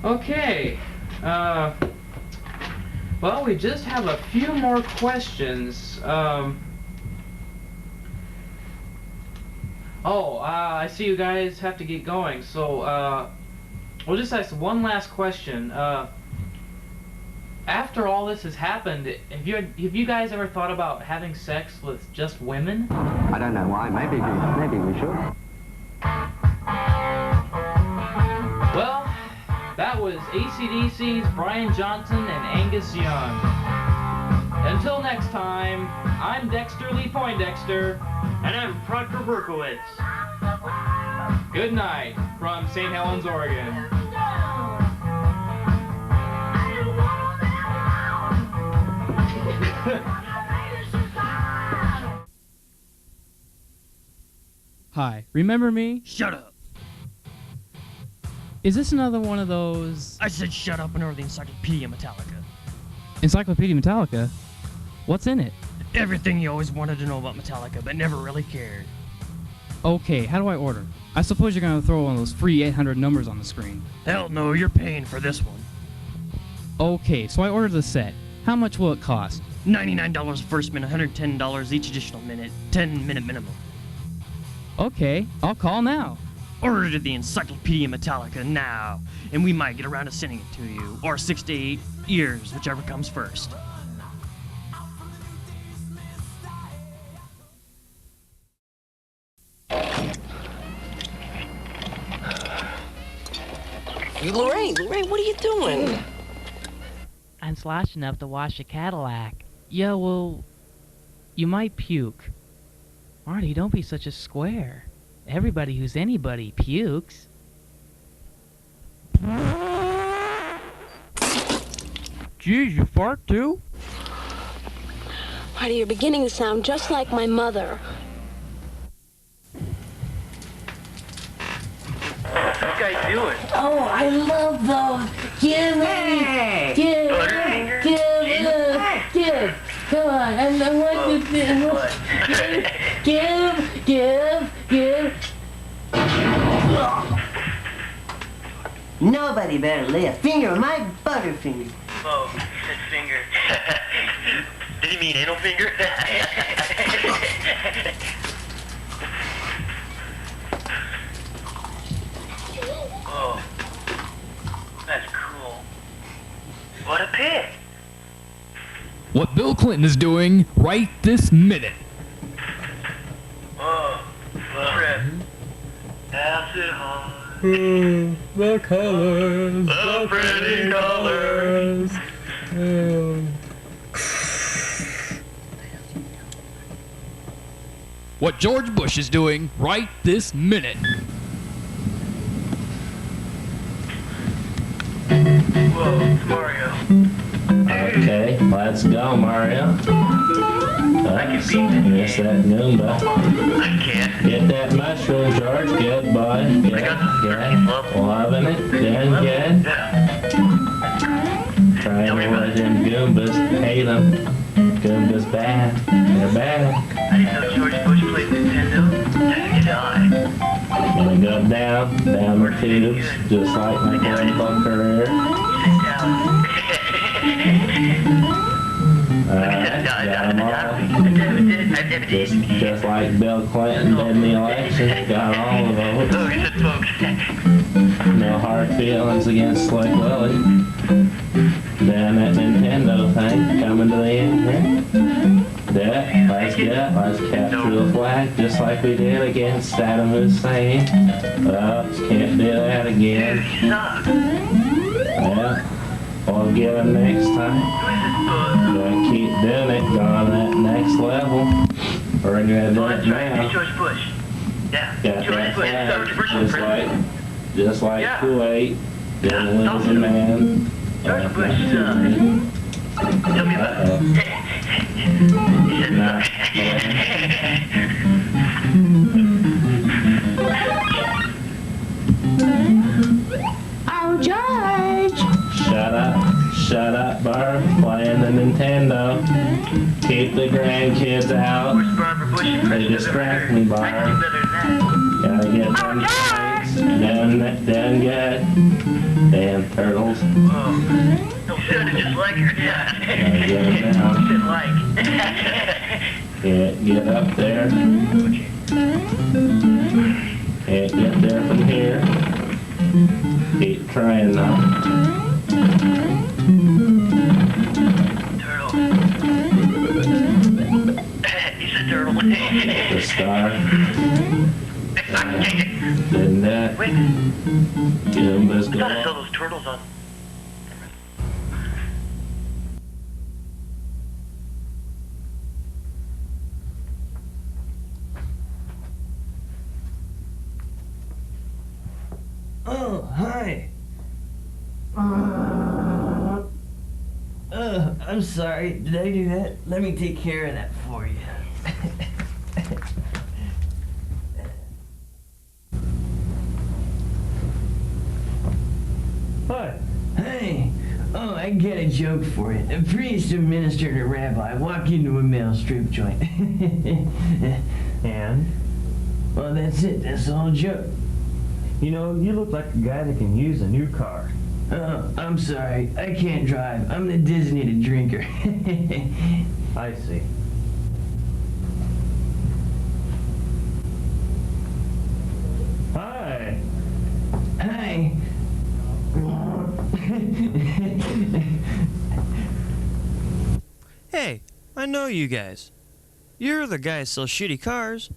Okay, well, we just have a few more questions. I see you guys have to get going, so we'll just ask one last question. After all this has happened, have you guys ever thought about having sex with just women? I don't know why. Maybe we should. Well, that was AC/DC's Brian Johnson and Angus Young. Until next time, I'm Dexter Lee Poindexter. And I'm Proctor Berkowitz. Good night from St. Helens, Oregon. Hi, remember me? Shut up. Is this another one of those... I said shut up and over the Encyclopedia Metallica. Encyclopedia Metallica? What's in it? Everything you always wanted to know about Metallica, but never really cared. Okay, how do I order? I suppose you're gonna throw one of those free 800 numbers on the screen. Hell no, you're paying for this one. Okay, so I ordered the set. How much will it cost? $99 first minute, $110 each additional minute, 10-minute minimum. Okay, I'll call now. Order to the Encyclopedia Metallica now, and we might get around to sending it to you, or 6 to 8 years, whichever comes first. Lorraine, what are you doing? I'm sloshing up to wash a Cadillac. Yeah, well, you might puke. Marty, don't be such a square. Everybody who's anybody pukes. Geez, you fart too? Marty, you're beginning to sound just like my mother. What's this guy doing? Oh, I love those. Give me. Give. Come on, I want to give. Nobody better lay a finger on my butterfinger. Oh, he said finger. Did he mean anal finger? Oh, that's cool. What a pig. What Bill Clinton is doing right this minute. Oh, trip. Acid high. The colors. The pretty colors. What George Bush is doing right this minute. Whoa, it's Mario. Okay, let's go, Mario. I can beat this. Yes, that Goomba. I can't. Get that mushroom, George. Good boy. Good. Loving it. Good. Trying to let them Goombas. Hate them. Goombas bad. They're bad. I didn't know George Bush played Nintendo. Neither did I. Gonna go down the tubes, just like my grandpa career. Alright, got them all. Just like Bill Clinton did in the election, got all of them. Oh, he said folks. No hard feelings against Slick Willie. Then that Nintendo thing coming to the end here. that. Let's capture the flag just like we did against Saddam Hussein. Can't do that again. Yeah, we'll get him next time. Gotta keep doing it, go on that next level. We're gonna do it now. George Bush. Yeah. Got George that Bush. flag, just like Kuwait. Didn't lose a man. George Bush. Tell me about it. Oh, George! Shut up, Barb. Playing the Nintendo. Keep the grandkids out. They distract me, Barb. Gotta get them fights done good. Damn turtles. Sounded just like her. Gotta get them down. Can't get up there. Can't get there from here. Keep trying now. Turtle. He's a turtle. The star. Didn't that? Wait. Get him this I thought I saw those turtles on. Oh, hi. I'm sorry. Did I do that? Let me take care of that for you. Hi. Hey. Oh, I got a joke for you. A priest, a minister, and a rabbi walk into a male strip joint. And? Well, that's it. That's the whole joke. You know, you look like a guy that can use a new car. Oh, I'm sorry. I can't drive. I'm the designated drinker. I see. Hi. Hi. Hey, I know you guys. You're the guys that sell shitty cars,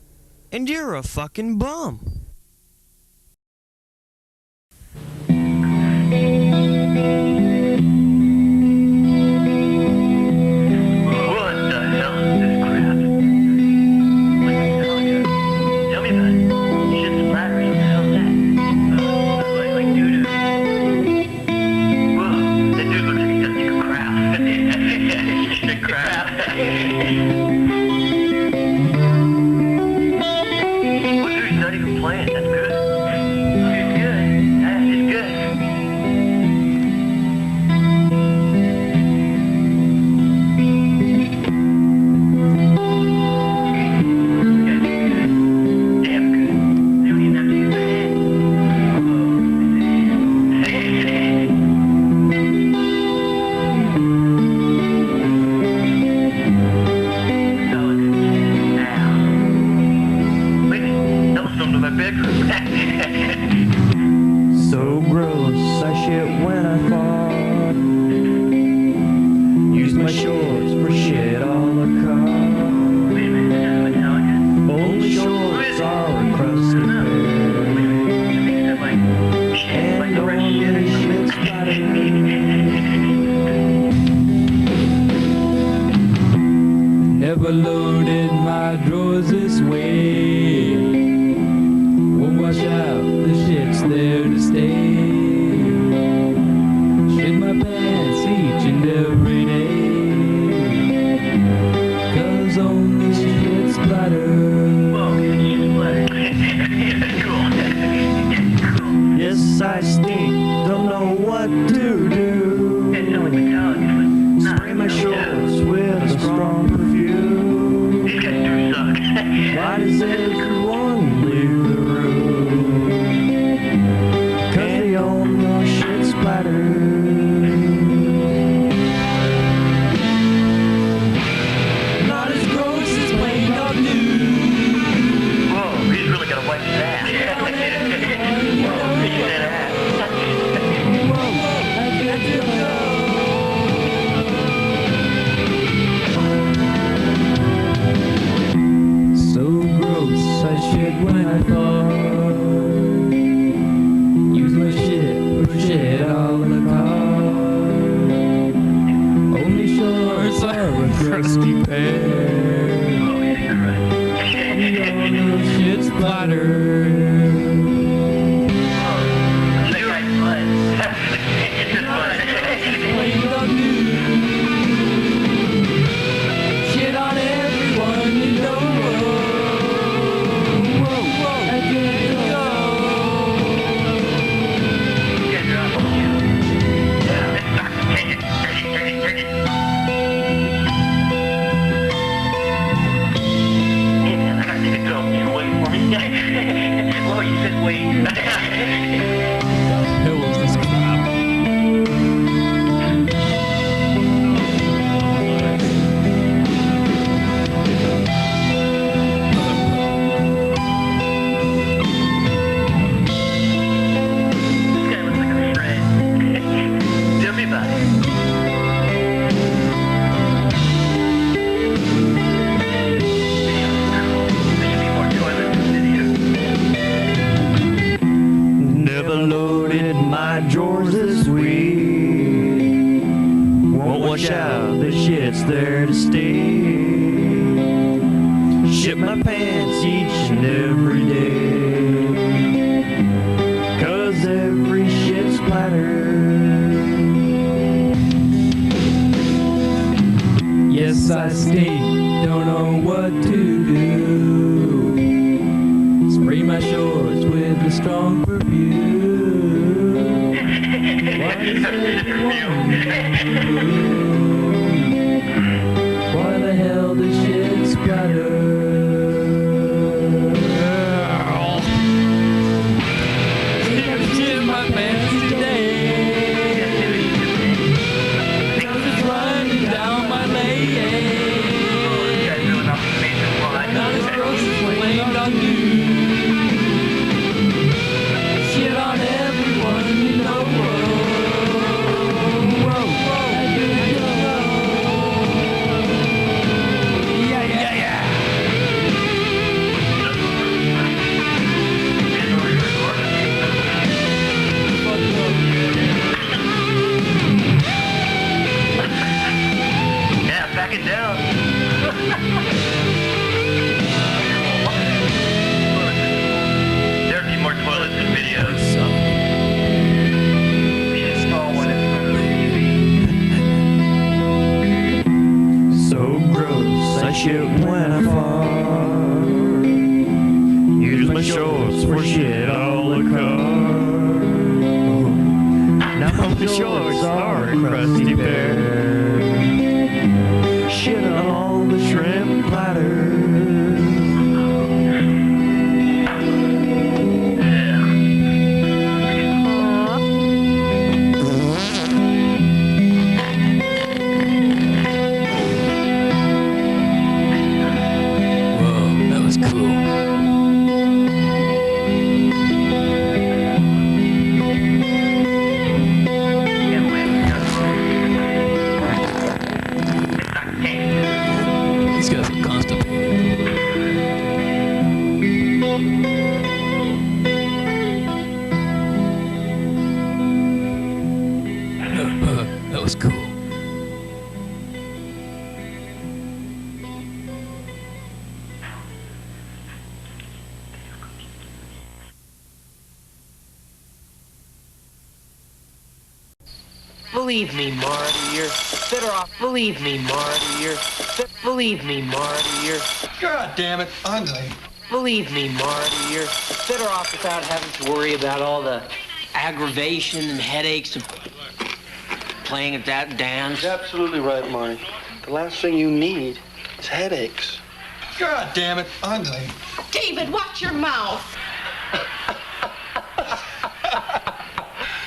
and you're a fucking bum. So gross, I shit when I fought. Used my shorts for shit on the car. Only shorts are a crusty pair. And only shit splatter. Never loaded my drawers this way. Won't wash out, the shit's there to stay. Shit my pants each and every day. 'Cause only shit splatter. Yes, I stink, don't know what to do. Spray my shorts with a strong perfume. Why does everyone leave the room? 'Cause they all know shit splatter. Not as gross as plain dog news. Whoa, he's really got to wipe his ass. unloaded my drawers this week. Won't wash out, the shit's there to stay. Shit my pants each and every day, 'cause every shit splatters. Yes, I stink, don't know what to do. Spray my shorts with a strong perfume. Why does everyone why the hell does shit splatter? Shit my pants today. Cause it's running down my leg. Not as gross as blamed on you. Shit on everyone you know. Whoa, whoa, yeah, yeah, yeah. Yeah, back it down. There are a few more toilets and videos. So gross, I shit when I fart. Use my shorts for shit all the car. Now my shorts are a crusty pair. Shit on all the shrimp platters. That was cool. These guys are constipated. That was cool. Believe me, Marty, you're better off. Believe me, Marty, you're. Believe me, Marty, you're. God damn it, I'm late. Believe me, Marty, you're better off without having to worry about all the aggravation and headaches of playing at that dance. You're absolutely right, Marty. The last thing you need is headaches. God damn it, I'm late. David, watch your mouth.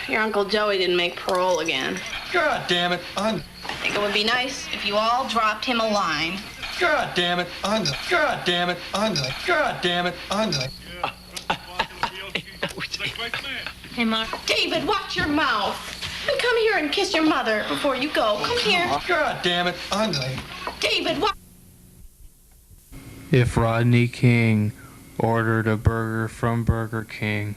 Your Uncle Joey didn't make parole again. God damn it, I'm. I think it would be nice if you all dropped him a line. God damn it, I'm. God damn it, I'm. God damn it, I'm. Hey, Mark. David, watch your mouth. And come here and kiss your mother before you go. Come here. God damn it, I'm. David, what? If Rodney King ordered a burger from Burger King.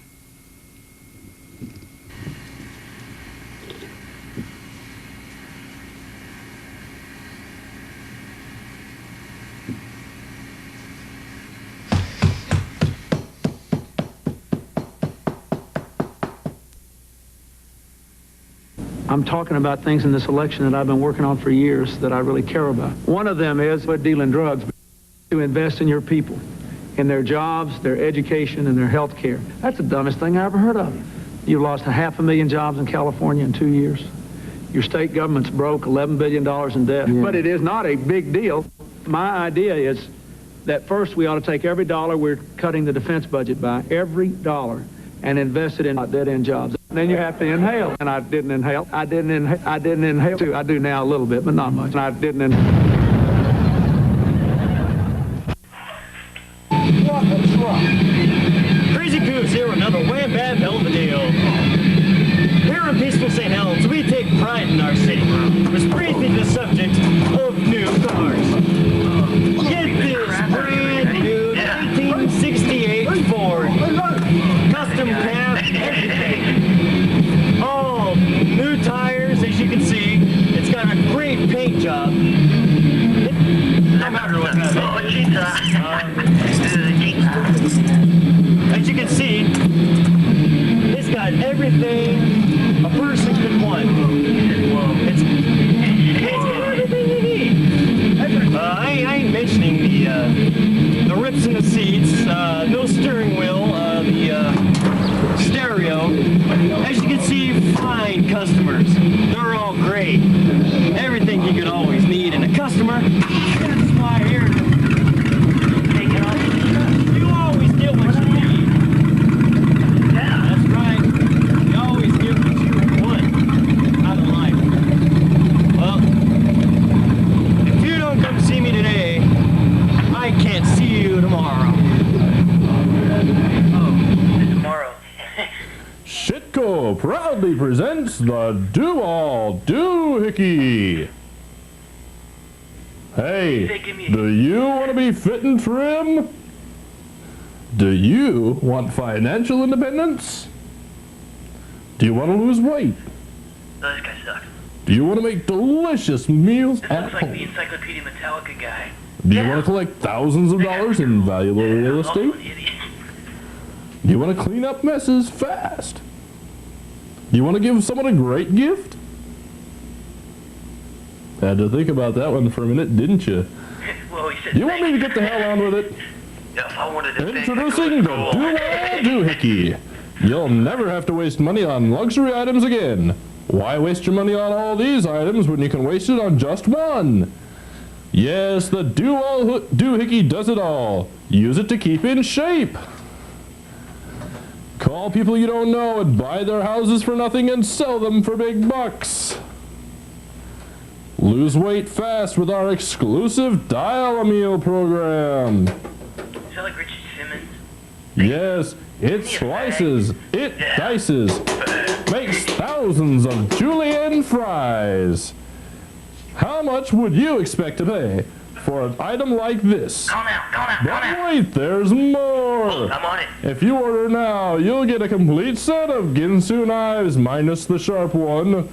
I'm talking about things in this election that I've been working on for years that I really care about. One of them is quit dealing drugs, to invest in your people, in their jobs, their education, and their health care. That's the dumbest thing I ever heard of. You lost 500,000 jobs in California in 2 years. Your state government's broke, $11 billion in debt. Yeah. But it is not a big deal. My idea is that first we ought to take every dollar we're cutting the defense budget by, every dollar, and invest it in dead-end jobs. Then you have to inhale. And I didn't inhale. I didn't inhale too. I do now a little bit, but not much. And I didn't inhale. Crazy Coos here with another wham bam hell of a deal. Here in peaceful St. Helens, we take pride in our city, which brings me to the subject of new cars. Get this brand new 1968 Ford. Custom cab, everything. everything a person could want. It's everything you need. I ain't mentioning the rips in the seats, no steering wheel, the stereo. As you can see, fine customers. They're all great. Everything you could always need in a customer. That's why here. Take it off. You always get what you need. Yeah, that's right. You always get what you want out of life. Well, if you don't come see me today, I can't see you tomorrow. Tomorrow. Shitco proudly presents the Do-All Doohickey. Hey, do you want to be fit and trim? Do you want financial independence? Do you want to lose weight? Oh, this guy sucks. Do you want to make delicious meals This at looks like home? the Encyclopedia Metallica guy. Do you want to collect thousands of dollars in valuable real estate? Do you want to clean up messes fast? Do you want to give someone a great gift? Had to think about that one for a minute, didn't you? Well, he said Do you want me to get the hell on with it? Yeah, if I wanted to Introducing the Do-All Doohickey. You'll never have to waste money on luxury items again. Why waste your money on all these items when you can waste it on just one? Yes, the Do-All Doohickey does it all. Use it to keep in shape. Call people you don't know and buy their houses for nothing and sell them for big bucks. Lose weight fast with our exclusive Dial-A-Meal program. Sound like Richard Simmons? Yes, it slices, it dices, makes thousands of julienne fries. How much would you expect to pay for an item like this? But wait, there's more. I'm on it. If you order now, you'll get a complete set of Ginsu knives minus the sharp one.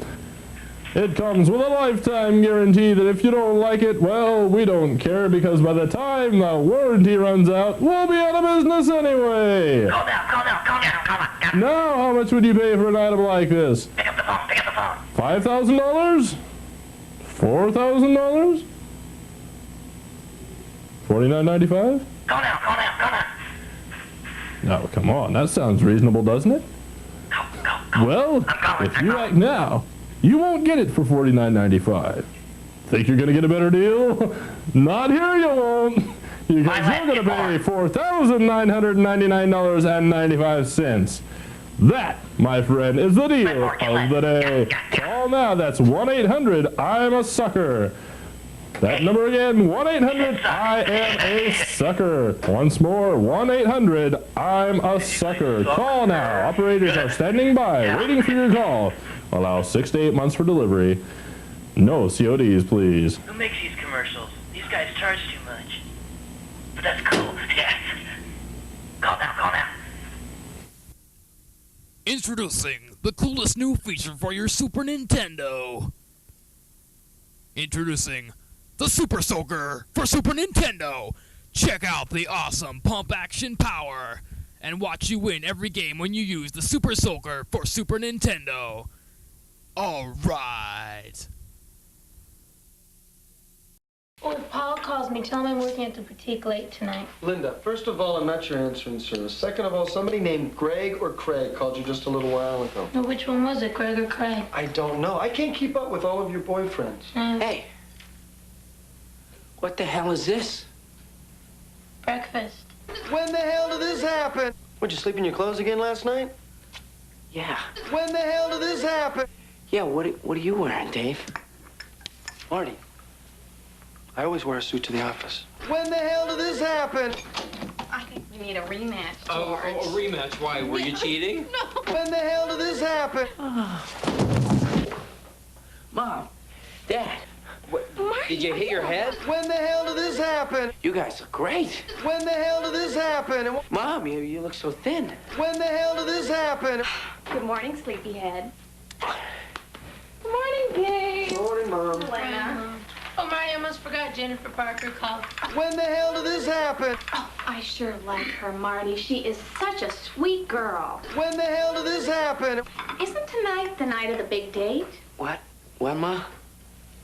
It comes with a lifetime guarantee that if you don't like it, well, we don't care because by the time the warranty runs out, we'll be out of business anyway. Call now. Now, how much would you pay for an item like this? Pick up the phone. $5,000? $4,000? $49.95? Call now. No, come on, that sounds reasonable, doesn't it? Well, if you act now, you won't get it for $49.95. Think you're gonna get a better deal? Not here, you won't. Because you're gonna pay $4,999.95. That, my friend, is the deal of the day. Call now. That's 1-800-I'm-a-sucker. That number again, 1-800-I-am-a-sucker. Once more, 1-800-I'm-a-sucker. Call now. Operators are standing by, waiting for your call. Allow 6 to 8 months for delivery. No CODs, please. Who makes these commercials? These guys charge too much. But that's cool. Yes. Call now. Introducing the coolest new feature for your Super Nintendo. Introducing the Super Soaker for Super Nintendo. Check out the awesome pump action power and watch you win every game when you use the Super Soaker for Super Nintendo. All right. Well, if Paul calls me, tell him I'm working at the boutique late tonight. Linda, first of all, I'm not your answering service. Second of all, somebody named Greg or Craig called you just a little while ago. No, which one was it, Greg or Craig? I don't know. I can't keep up with all of your boyfriends. Hey, what the hell is this? Breakfast. When the hell did this happen? Would you sleep in your clothes again last night? Yeah. When the hell did this happen? Yeah, what are you wearing, Dave? Marty, I always wear a suit to the office. When the hell did this happen? I think we need a rematch, Oh, George. a rematch? Why? Were you cheating? No. When the hell did this happen? Mom, Dad, did you hit your head? When the hell did this happen? You guys look great. When the hell did this happen? Mom, you look so thin. When the hell did this happen? Good morning, sleepyhead. Good morning, Gabe. Good morning, Mom. Lena. Oh, Marty, I almost forgot Jennifer Parker called. When the hell did this happen? Oh, I sure like her, Marty. She is such a sweet girl. When the hell did this happen? happen? Isn't tonight the night of the big date? What? What, Ma?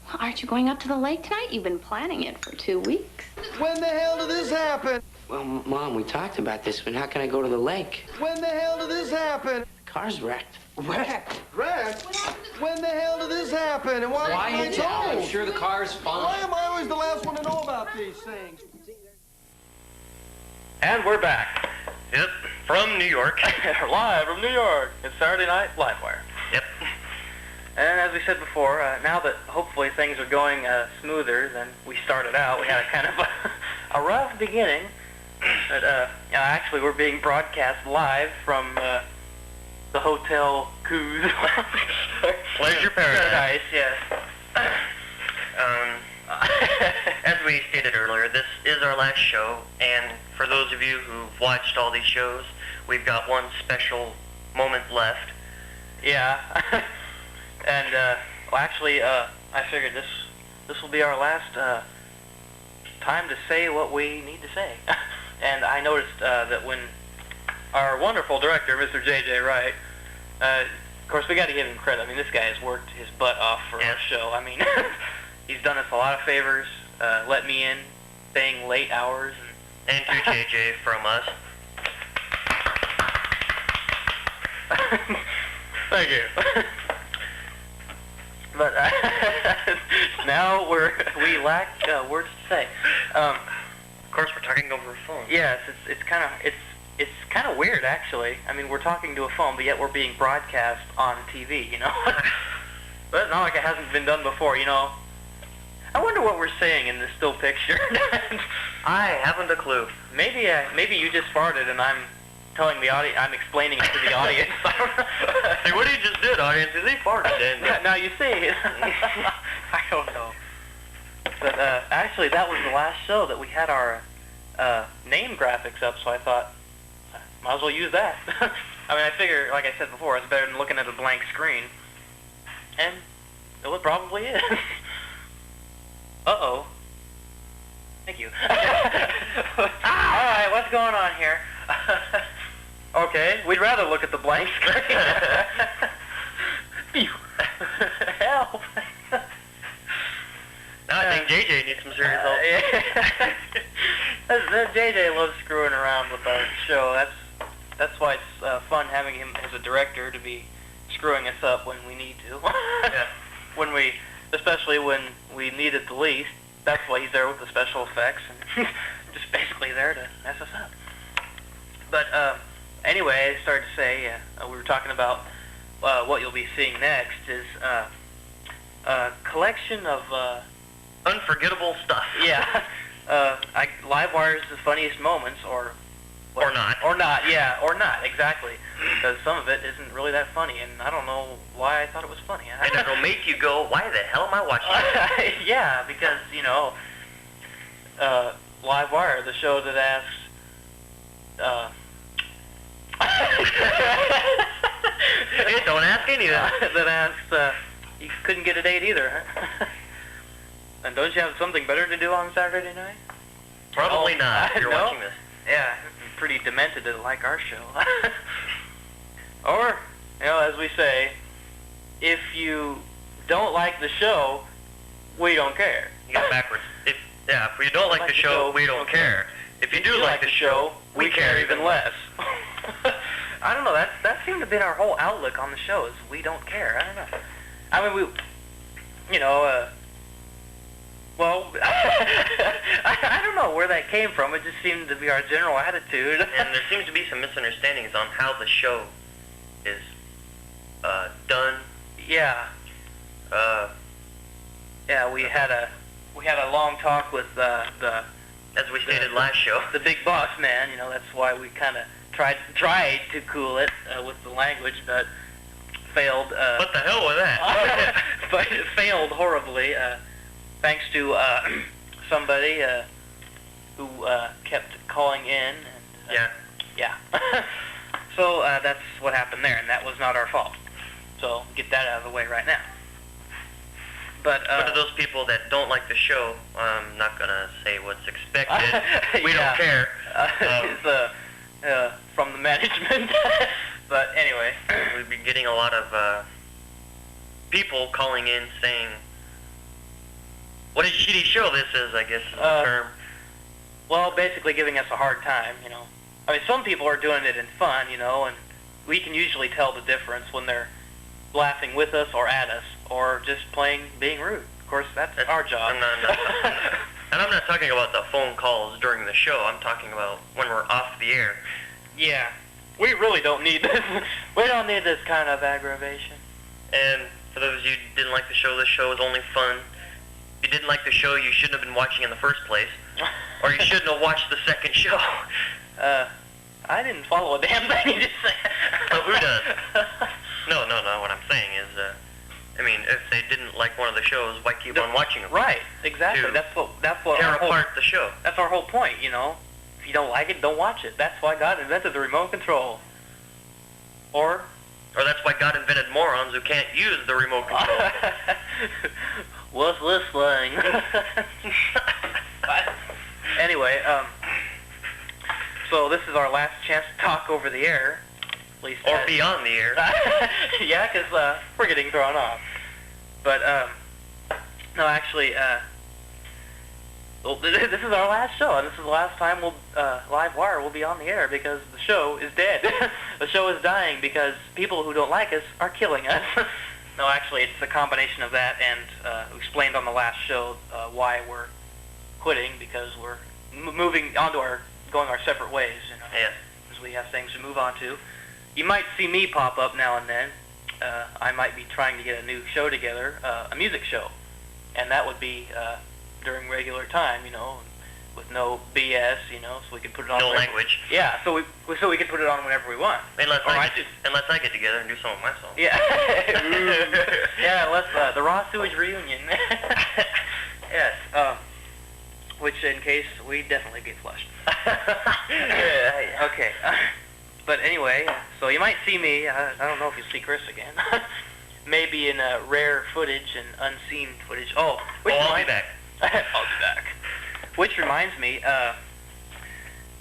Well, aren't you going up to the lake tonight? You've been planning it for 2 weeks. When the hell did this happen? Well, Mom, we talked about this, but how can I go to the lake? When the hell did this happen? Car's wrecked. Wrecked? When the hell did this happen? And why am I told? I'm sure the car's fine. Why am I always the last one to know about these things? And we're back. Yep, from New York. Live from New York. It's Saturday Night Livewire. Yep. And as we said before, now that hopefully things are going smoother than we started out, we had a kind of a rough beginning. But actually, we're being broadcast live from the Hotel Coos. Pleasure Paradise. Yes. As we stated earlier, this is our last show, and for those of you who've watched all these shows, we've got one special moment left. Yeah. And well, actually, I figured this will be our last time to say what we need to say. And I noticed that when our wonderful director, Mr. J.J. Wright, of course, we got to give him credit. I mean, this guy has worked his butt off for our show. I mean, he's done us a lot of favors, let me in, staying late hours. And to J.J. from us. Thank you. But now we lack words to say. Of course, we're talking over a phone. Yes, it's kind of weird, actually. I mean, we're talking to a phone, but yet we're being broadcast on TV, you know. But it's not like it hasn't been done before, you know. I wonder what we're saying in this still picture. I haven't a clue. Maybe you just farted and I'm telling the audience, I'm explaining it to the audience. Hey, what he just did, audience, is he farted, didn't he? Now you see, I don't know. But actually, that was the last show that we had our name graphics up, so I thought, might as well use that. I mean, I figure, like I said before, it's better than looking at a blank screen. And well, it probably is. Uh-oh. Thank you. Alright, what's going on here? Okay, we'd rather look at the blank screen. Phew. Help. Now I think JJ needs some serious help. Yeah. JJ loves screwing around with our show. That's why it's fun having him as a director to be screwing us up when we need to. Yeah. Especially when we need it the least. That's why he's there with the special effects and just basically there to mess us up. But anyway, I started to say we were talking about what you'll be seeing next is a collection of unforgettable stuff. Yeah, Livewire's the funniest moments, or not, exactly, because some of it isn't really that funny, and I don't know why I thought it was funny. And it'll make you go, why the hell am I watching this? Yeah, because you know, Livewire, the show that asks. Don't ask any of that. That asks, you couldn't get a date either, huh? And don't you have something better to do on Saturday night? Probably not, if you're no? watching this. Yeah, pretty demented to like our show. Or, you know, as we say, if you don't like the show, we don't care. You got backwards. If you don't like the show, we don't care. If you do like the show, we care even less. I don't know, that seemed to be our whole outlook on the show, is we don't care. I don't know. I mean, well, I don't know where that came from. It just seemed to be our general attitude. And there seems to be some misunderstandings on how the show is done. Yeah. Yeah, we had a long talk with the as we stated last show, the big boss man. You know, that's why we kind of tried to cool it with the language, but failed. What the hell was that? But it failed horribly. Thanks to somebody who kept calling in. And, yeah. So that's what happened there, and that was not our fault. So get that out of the way right now. But to those people that don't like the show, I'm not gonna say what's expected. We don't care. It's from the management. But anyway, we've been getting a lot of people calling in saying, what a shitty show this is, I guess is the term. Well, basically giving us a hard time, you know. I mean, some people are doing it in fun, you know, and we can usually tell the difference when they're laughing with us or at us, or just being rude. Of course, that's our job. And I'm not talking about the phone calls during the show. I'm talking about when we're off the air. Yeah, we really don't need this. We don't need this kind of aggravation. And for those of you who didn't like the show, this show is only fun. If you didn't like the show, you shouldn't have been watching in the first place. Or you shouldn't have watched the second show. I didn't follow a damn thing you just said. Oh, who does? No. What I'm saying is, I mean, if they didn't like one of the shows, why keep on watching them? Right, exactly. That's what tear apart the show. That's our whole point, you know. If you don't like it, don't watch it. That's why God invented the remote control. Or that's why God invented morons who can't use the remote control. What's this thing? Anyway, so this is our last chance to talk over the air. At least or beyond the air. Yeah, because we're getting thrown off. But, no, actually, well, this is our last show, and this is the last time Live Wire will be on the air because the show is dead. The show is dying because people who don't like us are killing us. No, actually, it's a combination of that, and we explained on the last show why we're quitting, because we're moving on to going our separate ways, you know. Yes. Because we have things to move on to. You might see me pop up now and then. I might be trying to get a new show together, a music show, and that would be during regular time, you know, with no BS, you know, so we can put it on. No language. Yeah, so we can put it on whenever we want. Unless I get together and do some of my songs. Yeah. Yeah, unless the Raw Sewage reunion. Yes. Which, in case, we definitely get flushed. Okay. But anyway, so you might see me. I don't know if you'll see Chris again. Maybe in rare footage and unseen footage. I'll be back. I'll be back. Which reminds me,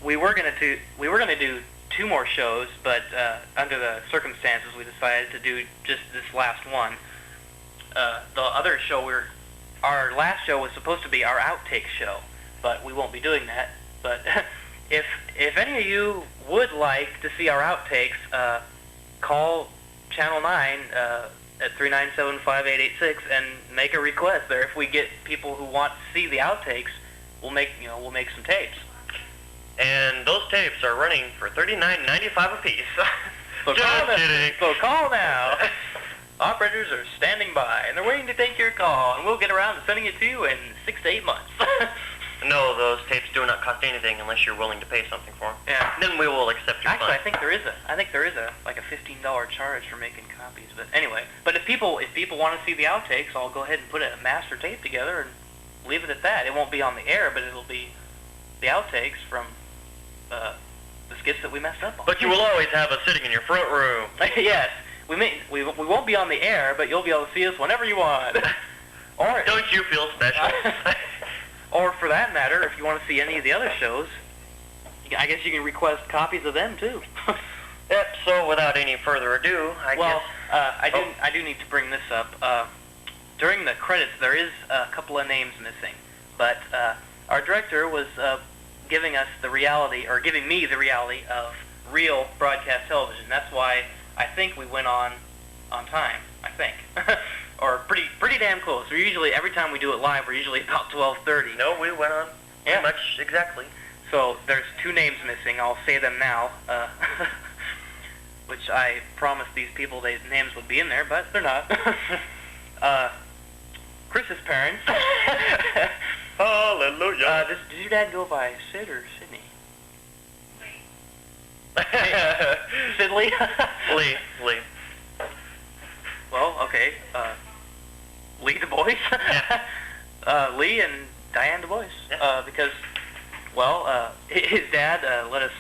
we were gonna do 2 more shows, but under the circumstances, we decided to do just this last one. The other show our last show was supposed to be our outtake show, but we won't be doing that. But if any of you would like to see our outtakes, call Channel 9 at 397-5886 and make a request there. If we get people who want to see the outtakes, we'll make some tapes. And those tapes are running for $39.95 a piece. So call now. Operators are standing by, and they're waiting to take your call, and we'll get around to sending it to you in 6 to 8 months. No, those tapes do not cost anything unless you're willing to pay something for them. Yeah. Then we will accept your Actually, fund. I think there is a like a $15 charge for making copies. But anyway, if people want to see the outtakes, I'll go ahead and put a master tape together and leave it at that. It won't be on the air, but it'll be the outtakes from the skits that we messed up on. But you will always have us sitting in your front room. Yes. We won't be on the air, but you'll be able to see us whenever you want. Or don't you feel special? Or for that matter, if you want to see any of the other shows, I guess you can request copies of them too. Yep. So without any further ado, I guess. I do need to bring this up. During the credits, there is a couple of names missing, but our director was giving me the reality of real broadcast television. That's why I think we went on time. I think. Or pretty damn close. We're usually, every time we do it live, we're usually about 12:30. No, we went on pretty much exactly. So there's 2 names missing. I'll say them now, which I promised these people names would be in there, but they're not. Chris's parents. Hallelujah. Does your dad go by Sid or Sydney? Sidley? Lee. Well, okay. Lee DeBois? Yeah. Lee and Diane DeBois. Yeah. Because, well, his dad let us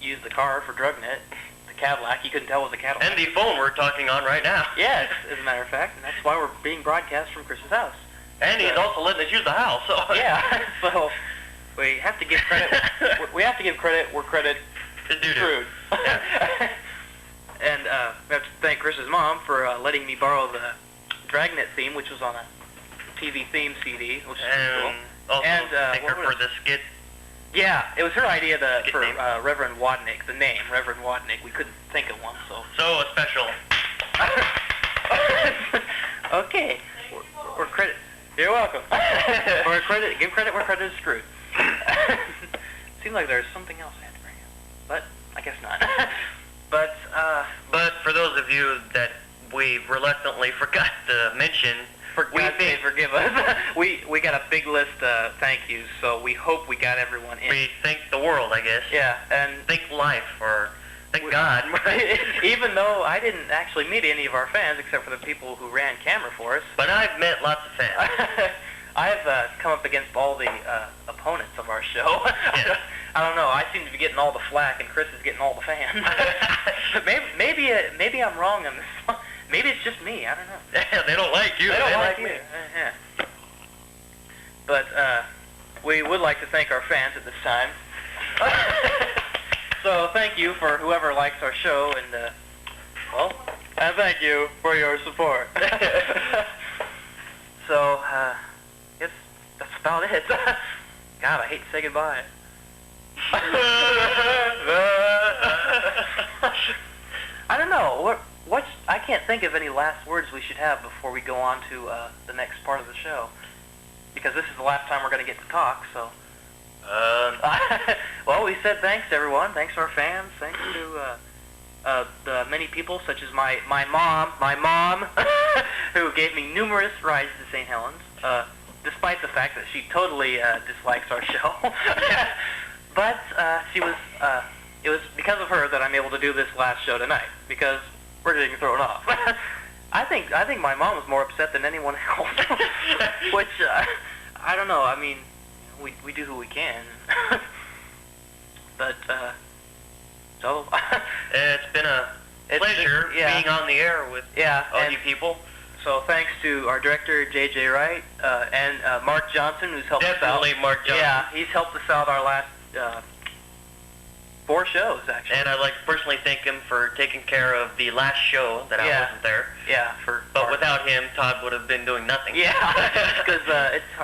use the car for Dragnet, the Cadillac. He couldn't tell it was a Cadillac. And the phone we're talking on right now. Yes, as a matter of fact. And that's why we're being broadcast from Chris's house. And he's also letting us use the house. So. Yeah, so we have to give credit. We have to give credit where credit is due. Yeah. and we have to thank Chris's mom for letting me borrow the Dragnet theme, which was on a TV theme CD, which is cool. Also thank her for the skit. Yeah, it was her idea for Reverend Wadnick, the name, Reverend Wadnick. We couldn't think of one, so... So, a special. Okay. We're credit... You're welcome. Give credit where credit is due. Seems like there's something else I had to bring up, but I guess not. But for those of you that we reluctantly forgot to mention, forgive us. we got a big list of thank yous, so we hope we got everyone in. We thank the world, I guess. Yeah, and thank life, or thank God. Even though I didn't actually meet any of our fans, except for the people who ran camera for us. But I've met lots of fans. I've come up against all the opponents of our show. Yeah. I don't know. I seem to be getting all the flack, and Chris is getting all the fans. maybe I'm wrong on this one. Maybe it's just me. I don't know. They don't like you. They don't like me. Yeah. But we would like to thank our fans at this time. So thank you for whoever likes our show, and and thank you for your support. So guess that's about it. God, I hate to say goodbye. I don't know. I can't think of any last words we should have before we go on to the next part of the show, because this is the last time we're going to get to talk. So, well, we said thanks to everyone. Thanks to our fans. Thanks to the many people, such as my mom, who gave me numerous rides to St. Helens, despite the fact that she totally dislikes our show. But it was because of her that I'm able to do this last show tonight, because we're getting thrown off. I think my mom was more upset than anyone else. Which I don't know. I mean, we do who we can. But so it's been a pleasure being on the air with all you people. So thanks to our director J.J. Wright and Mark Johnson, who's helped us out. Definitely Mark Johnson. Yeah, he's helped us out our last 4 shows, actually. And I'd like to personally thank him for taking care of the last show that I wasn't there. Yeah. But without him, Todd would have been doing nothing. Yeah, because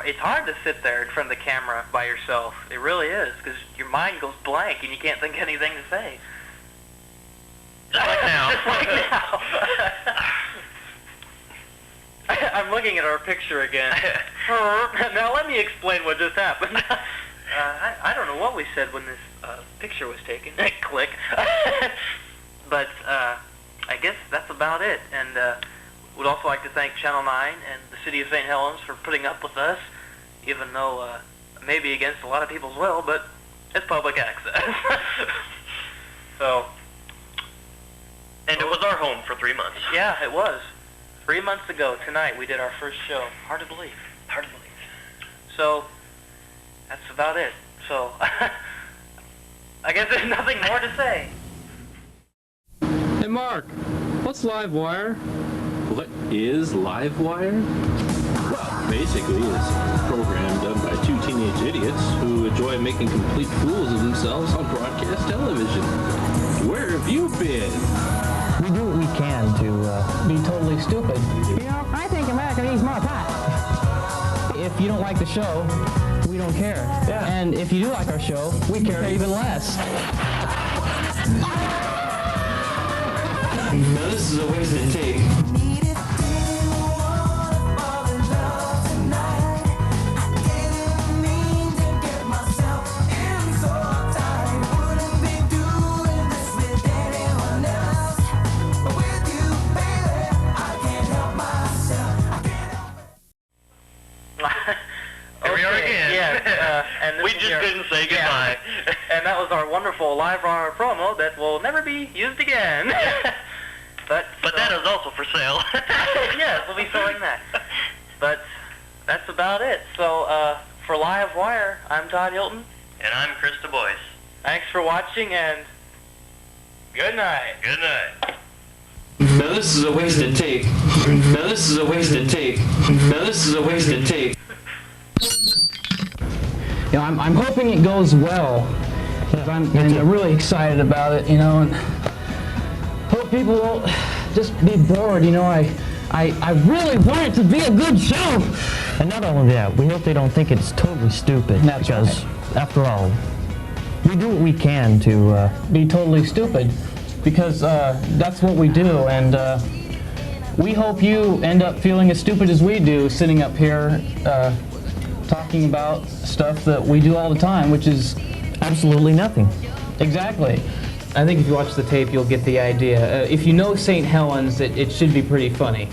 it's hard to sit there in front of the camera by yourself. It really is, because your mind goes blank and you can't think of anything to say. Just like now. Just like now. I'm looking at our picture again. Now let me explain what just happened. I don't know what we said when this picture was taken. Click. But I guess that's about it. And would also like to thank Channel 9 and the City of St. Helens for putting up with us, even though maybe against a lot of people's will, but it's public access. So. And it was our home for 3 months. Yeah, it was. 3 months ago tonight we did our first show. Hard to believe. Hard to believe. So that's about it. So I guess there's nothing more to say. Hey Mark, what's Livewire? What is Livewire? Well, basically it's a program done by 2 teenage idiots who enjoy making complete fools of themselves on broadcast television. Where have you been? We do what we can to be totally stupid. You know, I think America needs more pop. If you don't like the show, we don't care. Yeah. And if you do like our show, we care even less. Now this is a waste of tape. Here we are again. Yeah, and we just couldn't say goodbye. Yeah. And that was our wonderful Livewire promo that will never be used again. But that is also for sale. Yes, we'll be selling that. But that's about it. So for Livewire, I'm Todd Hilton. And I'm Chris DeBois. Thanks for watching, and good night. Good night. Now this is a waste of tape. Now this is a waste of tape. Now this is a waste of tape. You know, I'm hoping it goes well, because I'm really excited about it, you know, and hope people will just be bored. You know, I really want it to be a good show. And not only that, we hope they don't think it's totally stupid. That's because, after all, we do what we can to be totally stupid, because that's what we do, and we hope you end up feeling as stupid as we do, sitting up here talking about stuff that we do all the time, which is absolutely nothing. Exactly. I think if you watch the tape, you'll get the idea. If you know St. Helens, it should be pretty funny.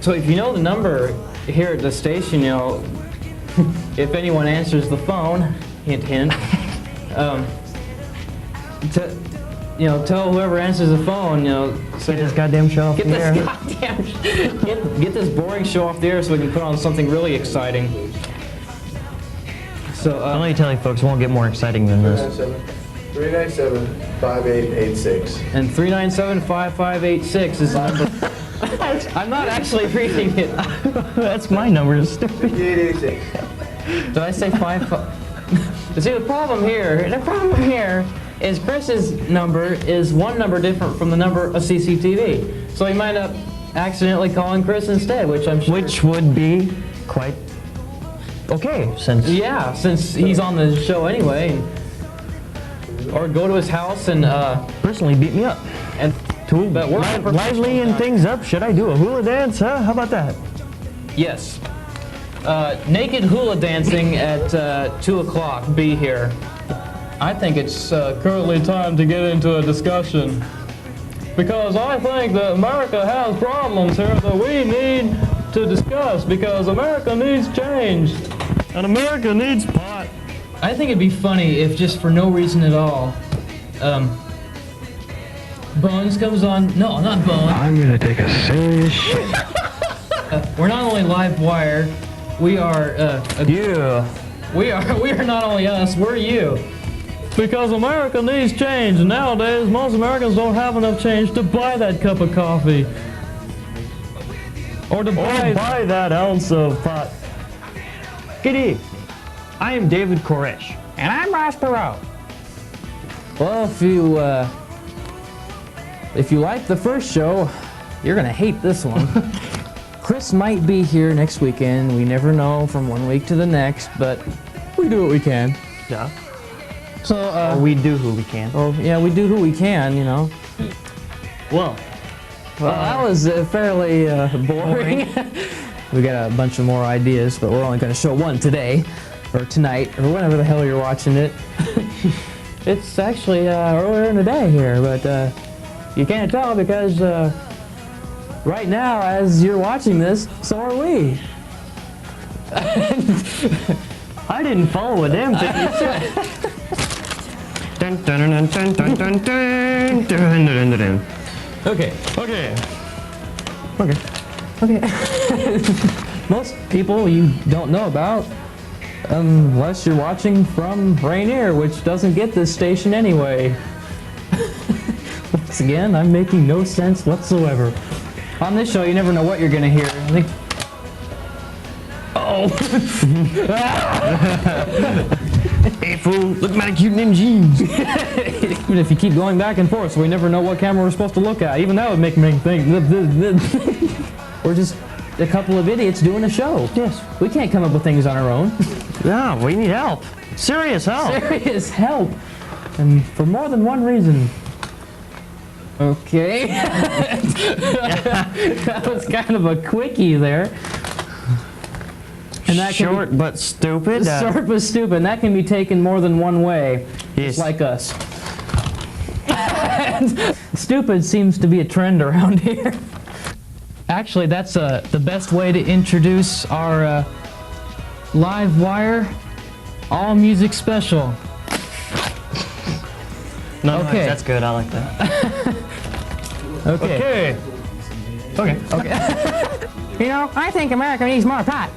So if you know the number here at the station, you know, if anyone answers the phone, hint, hint, tell whoever answers the phone, you know, say this goddamn show off the air. Get this boring show off the air so we can put on something really exciting. So let me tell you, folks, it won't get more exciting than this. 397-5886. And 397-5586 is the number. I'm not actually reading it. That's my number, it's stupid. 5886. Did I say 5? See, the problem here is Chris's number is one number different from the number of CCTV. So he might end up accidentally calling Chris instead, which I'm sure... Which would be quite okay, since... Yeah, since he's on the show anyway. Or go to his house and personally beat me up. And to lively things up, should I do a hula dance, huh? How about that? Yes. Naked hula dancing at 2 o'clock. Be here. I think it's currently time to get into a discussion. Because I think that America has problems here that we need to discuss, because America needs change. And America needs pot. I think it'd be funny if just for no reason at all, Bones comes on. No, not Bones. I'm gonna take a serious shit. We're not only live wire, we are we are not only us, we're you. Because America needs change, and nowadays most Americans don't have enough change to buy that cup of coffee. Or to buy that ounce of pot. G'day, I am David Koresh. And I'm Ross Perot. Well, if you like the first show, you're gonna hate this one. Chris might be here next weekend. We never know from one week to the next, but we do what we can. Yeah. So we do who we can. Oh yeah, we do who we can, you know. Well, that was fairly boring. We got a bunch of more ideas, but we're only going to show one today, or tonight, or whenever the hell you're watching it. It's actually earlier in the day here, but you can't tell because right now, as you're watching this, so are we. I didn't follow a damn thing you said. Okay. Most people you don't know about, unless you're watching from Rainier, which doesn't get this station anyway. Once again, I'm making no sense whatsoever. On this show, you never know what you're gonna hear. I think. Oh. Hey fool, look at my cute name jeans. Even if you keep going back and forth, so we never know what camera we're supposed to look at. Even that would make me think. We're just a couple of idiots doing a show. Yes. We can't come up with things on our own. No, we need help. Serious help. Serious help. And for more than one reason. Okay. That was kind of a quickie there. And that short but stupid. Short but stupid. And that can be taken more than one way. Yes. Just like us. Stupid seems to be a trend around here. Actually, that's the best way to introduce our live wire all music special. No, okay. That's good. I like that. Okay. You know, I think America needs more pot.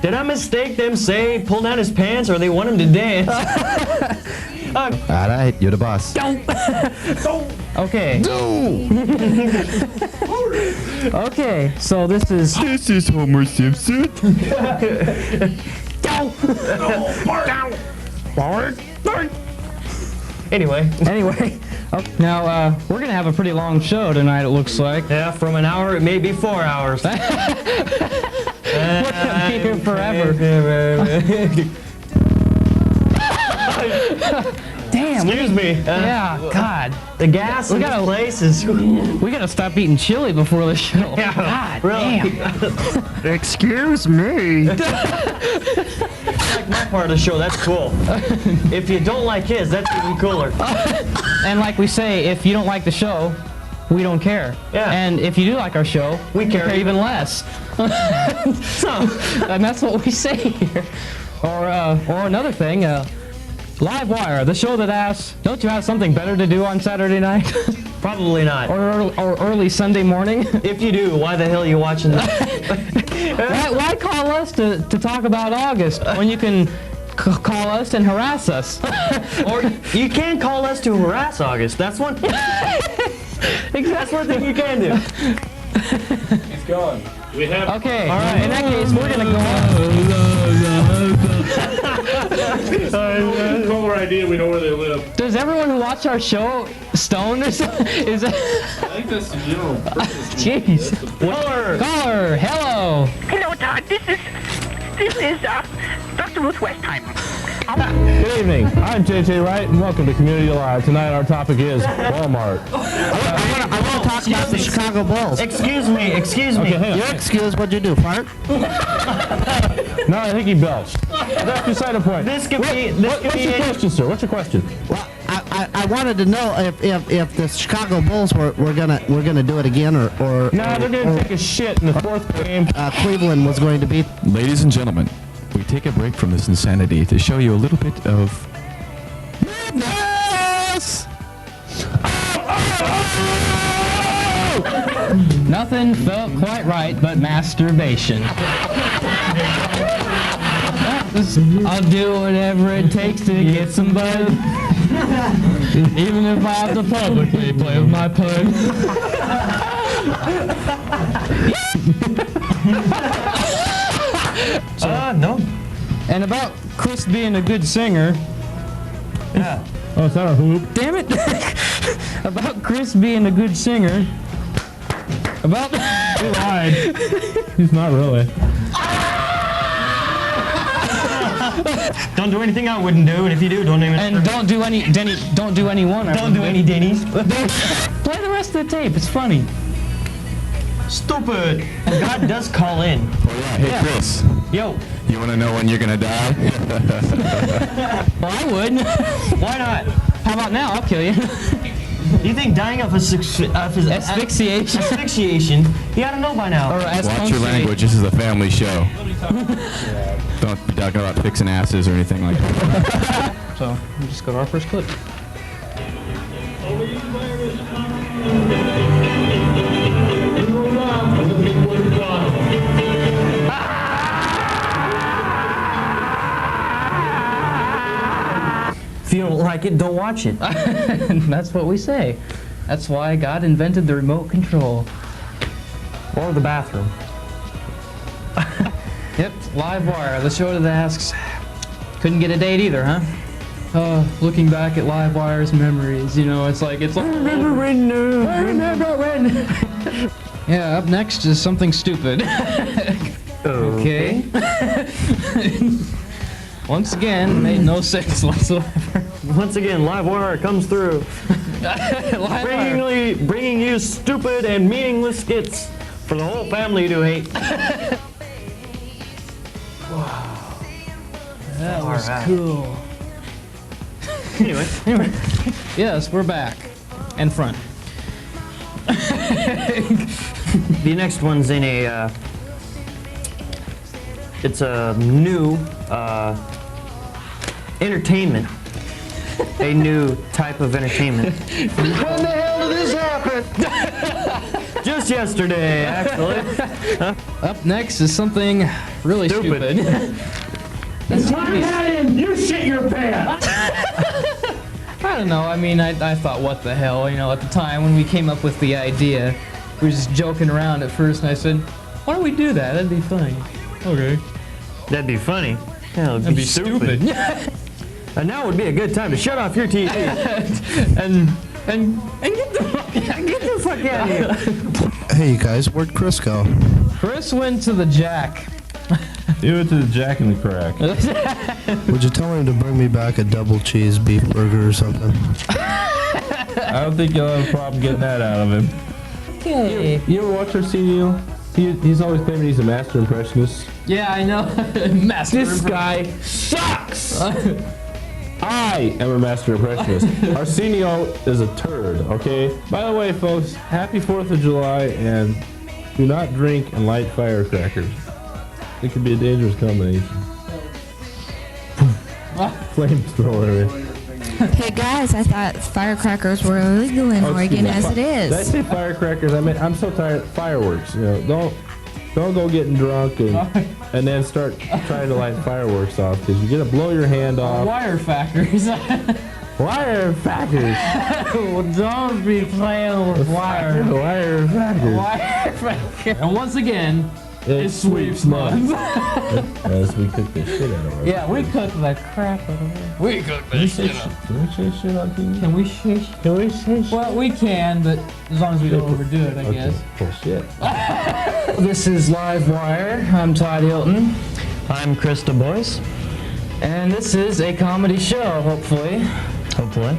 Did I mistake them say pull down his pants or they want him to dance? Alright, you're the boss. Okay. Okay, so this is Homer Simpson. Anyway. Okay, now, we're gonna have a pretty long show tonight, it looks like. Yeah, from an hour, it may be 4 hours. We're gonna be here forever. Damn. Excuse me. Yeah, God. The gas in this place is... We gotta stop eating chili before the show. Yeah, God really. damn. Excuse me. Like my part of the show, that's cool. If you don't like his, that's even cooler. And like we say, if you don't like the show, we don't care. Yeah. And if you do like our show, we care even less. And that's what we say here. Or another thing, Live Wire, the show that asks, don't you have something better to do on Saturday night? Probably not. Or early Sunday morning? If you do, why the hell are you watching that? Why call us to talk about August when you can call us and harass us? Or you can call us to harass August. That's one. That's one thing you can do. He's gone. We have. Okay. All right. In that case, we're gonna go. Caller idea. We know where they live. Does everyone who watch our show stone or something? Is it? I think that's the general purpose. Jeez. Caller. Hello. Hello, Todd. This is Dr. Ruth Westheimer. Good evening. I'm JJ Wright, and welcome to Community Live. Tonight our topic is Walmart. I want to talk about the Chicago Bulls. Excuse me. Okay, hang on. Your excuse, what'd you do, fart? No, I think he belched. That's beside the point. This could be. What's your question, sir? What's your question? Well, I wanted to know if the Chicago Bulls were gonna do it again or No, they're gonna take a shit in the fourth game. Cleveland was going to beat. Ladies and gentlemen, we take a break from this insanity to show you a little bit of Madness! Nothing felt quite right but masturbation. I'll do whatever it takes to get some bud. Even if I have to publicly play with my pud. No. And about Chris being a good singer. Yeah. Oh, is that a hoop? Damn it! About Chris being a good singer. About. He lied. He's not really. Don't do anything I wouldn't do, and if you do, don't even. And don't do any Denny. Don't do any one. Don't do any Denny's. Play the rest of the tape. It's funny. Stupid. God does call in. Oh, yeah. Hey, Chris. Yo. You want to know when you're going to die? Well, I would. Why not? How about now? I'll kill you. You think dying of asphyxiation? Asphyxiation? You ought to know by now. Or watch your language. This is a family show. Don't be talking about fixing asses or anything like that. So, we'll just go to our first clip. If you don't like it, don't watch it. That's what we say. That's why God invented the remote control. Or the bathroom. Yep, Live Wire, the show that asks. Couldn't get a date either, huh? Looking back at Live Wire's memories, you know, it's like. I remember when. Yeah, up next is something stupid. Okay. Once again, made no sense whatsoever. Once again, Live Wire comes through. Bringing you stupid and meaningless skits for the whole family to hate. Wow. That All was right. cool. Anyway. Yes, we're back. And front. The next one's in a, it's a new, entertainment. A new type of entertainment. When the hell did this happen? Just yesterday, actually. Huh? Up next is something really stupid. You shit your pants! I don't know, I mean, I thought, what the hell, you know, at the time when we came up with the idea, we were just joking around at first, and I said, why don't we do that? That'd be funny. Okay. That'd be funny. Yeah, That'd be stupid. And now would be a good time to shut off your TV and get the fuck out of here. Hey, you guys, where'd Chris go? Chris went to the Jack. He went to the Jack in the Crack. Would you tell him to bring me back a double cheese beef burger or something? I don't think you'll have a problem getting that out of him. Okay. You ever watch Arsenio? He's always claiming he's a master impressionist. Yeah, I know. This guy sucks! I am a master impressionist. Arsenio is a turd, okay? By the way, folks, happy 4th of July, and do not drink and light firecrackers. It could be a dangerous combination. Flamethrower. Hey guys, I thought firecrackers were illegal in Oregon as it is. Did I say firecrackers? I mean, I'm so tired of fireworks. You know, don't go getting drunk and then start trying to light fireworks off because you're gonna blow your hand off. Wirefackers. Wirefackers. Well, don't be playing with wire. Wirefackers. Wirefackers. And once again, it's sweeps month. Yes, we cooked the shit out of it. Yeah, we cooked the crap out of it. We cooked the shit out of it. Can we say shit on TV? Can we say shit? Can we say shit? Well, we can, but as long as we don't overdo it, I guess. Oh, shit. This is Live Wire. I'm Todd Hilton. I'm Chris DeBois. And this is a comedy show, hopefully. Hopefully.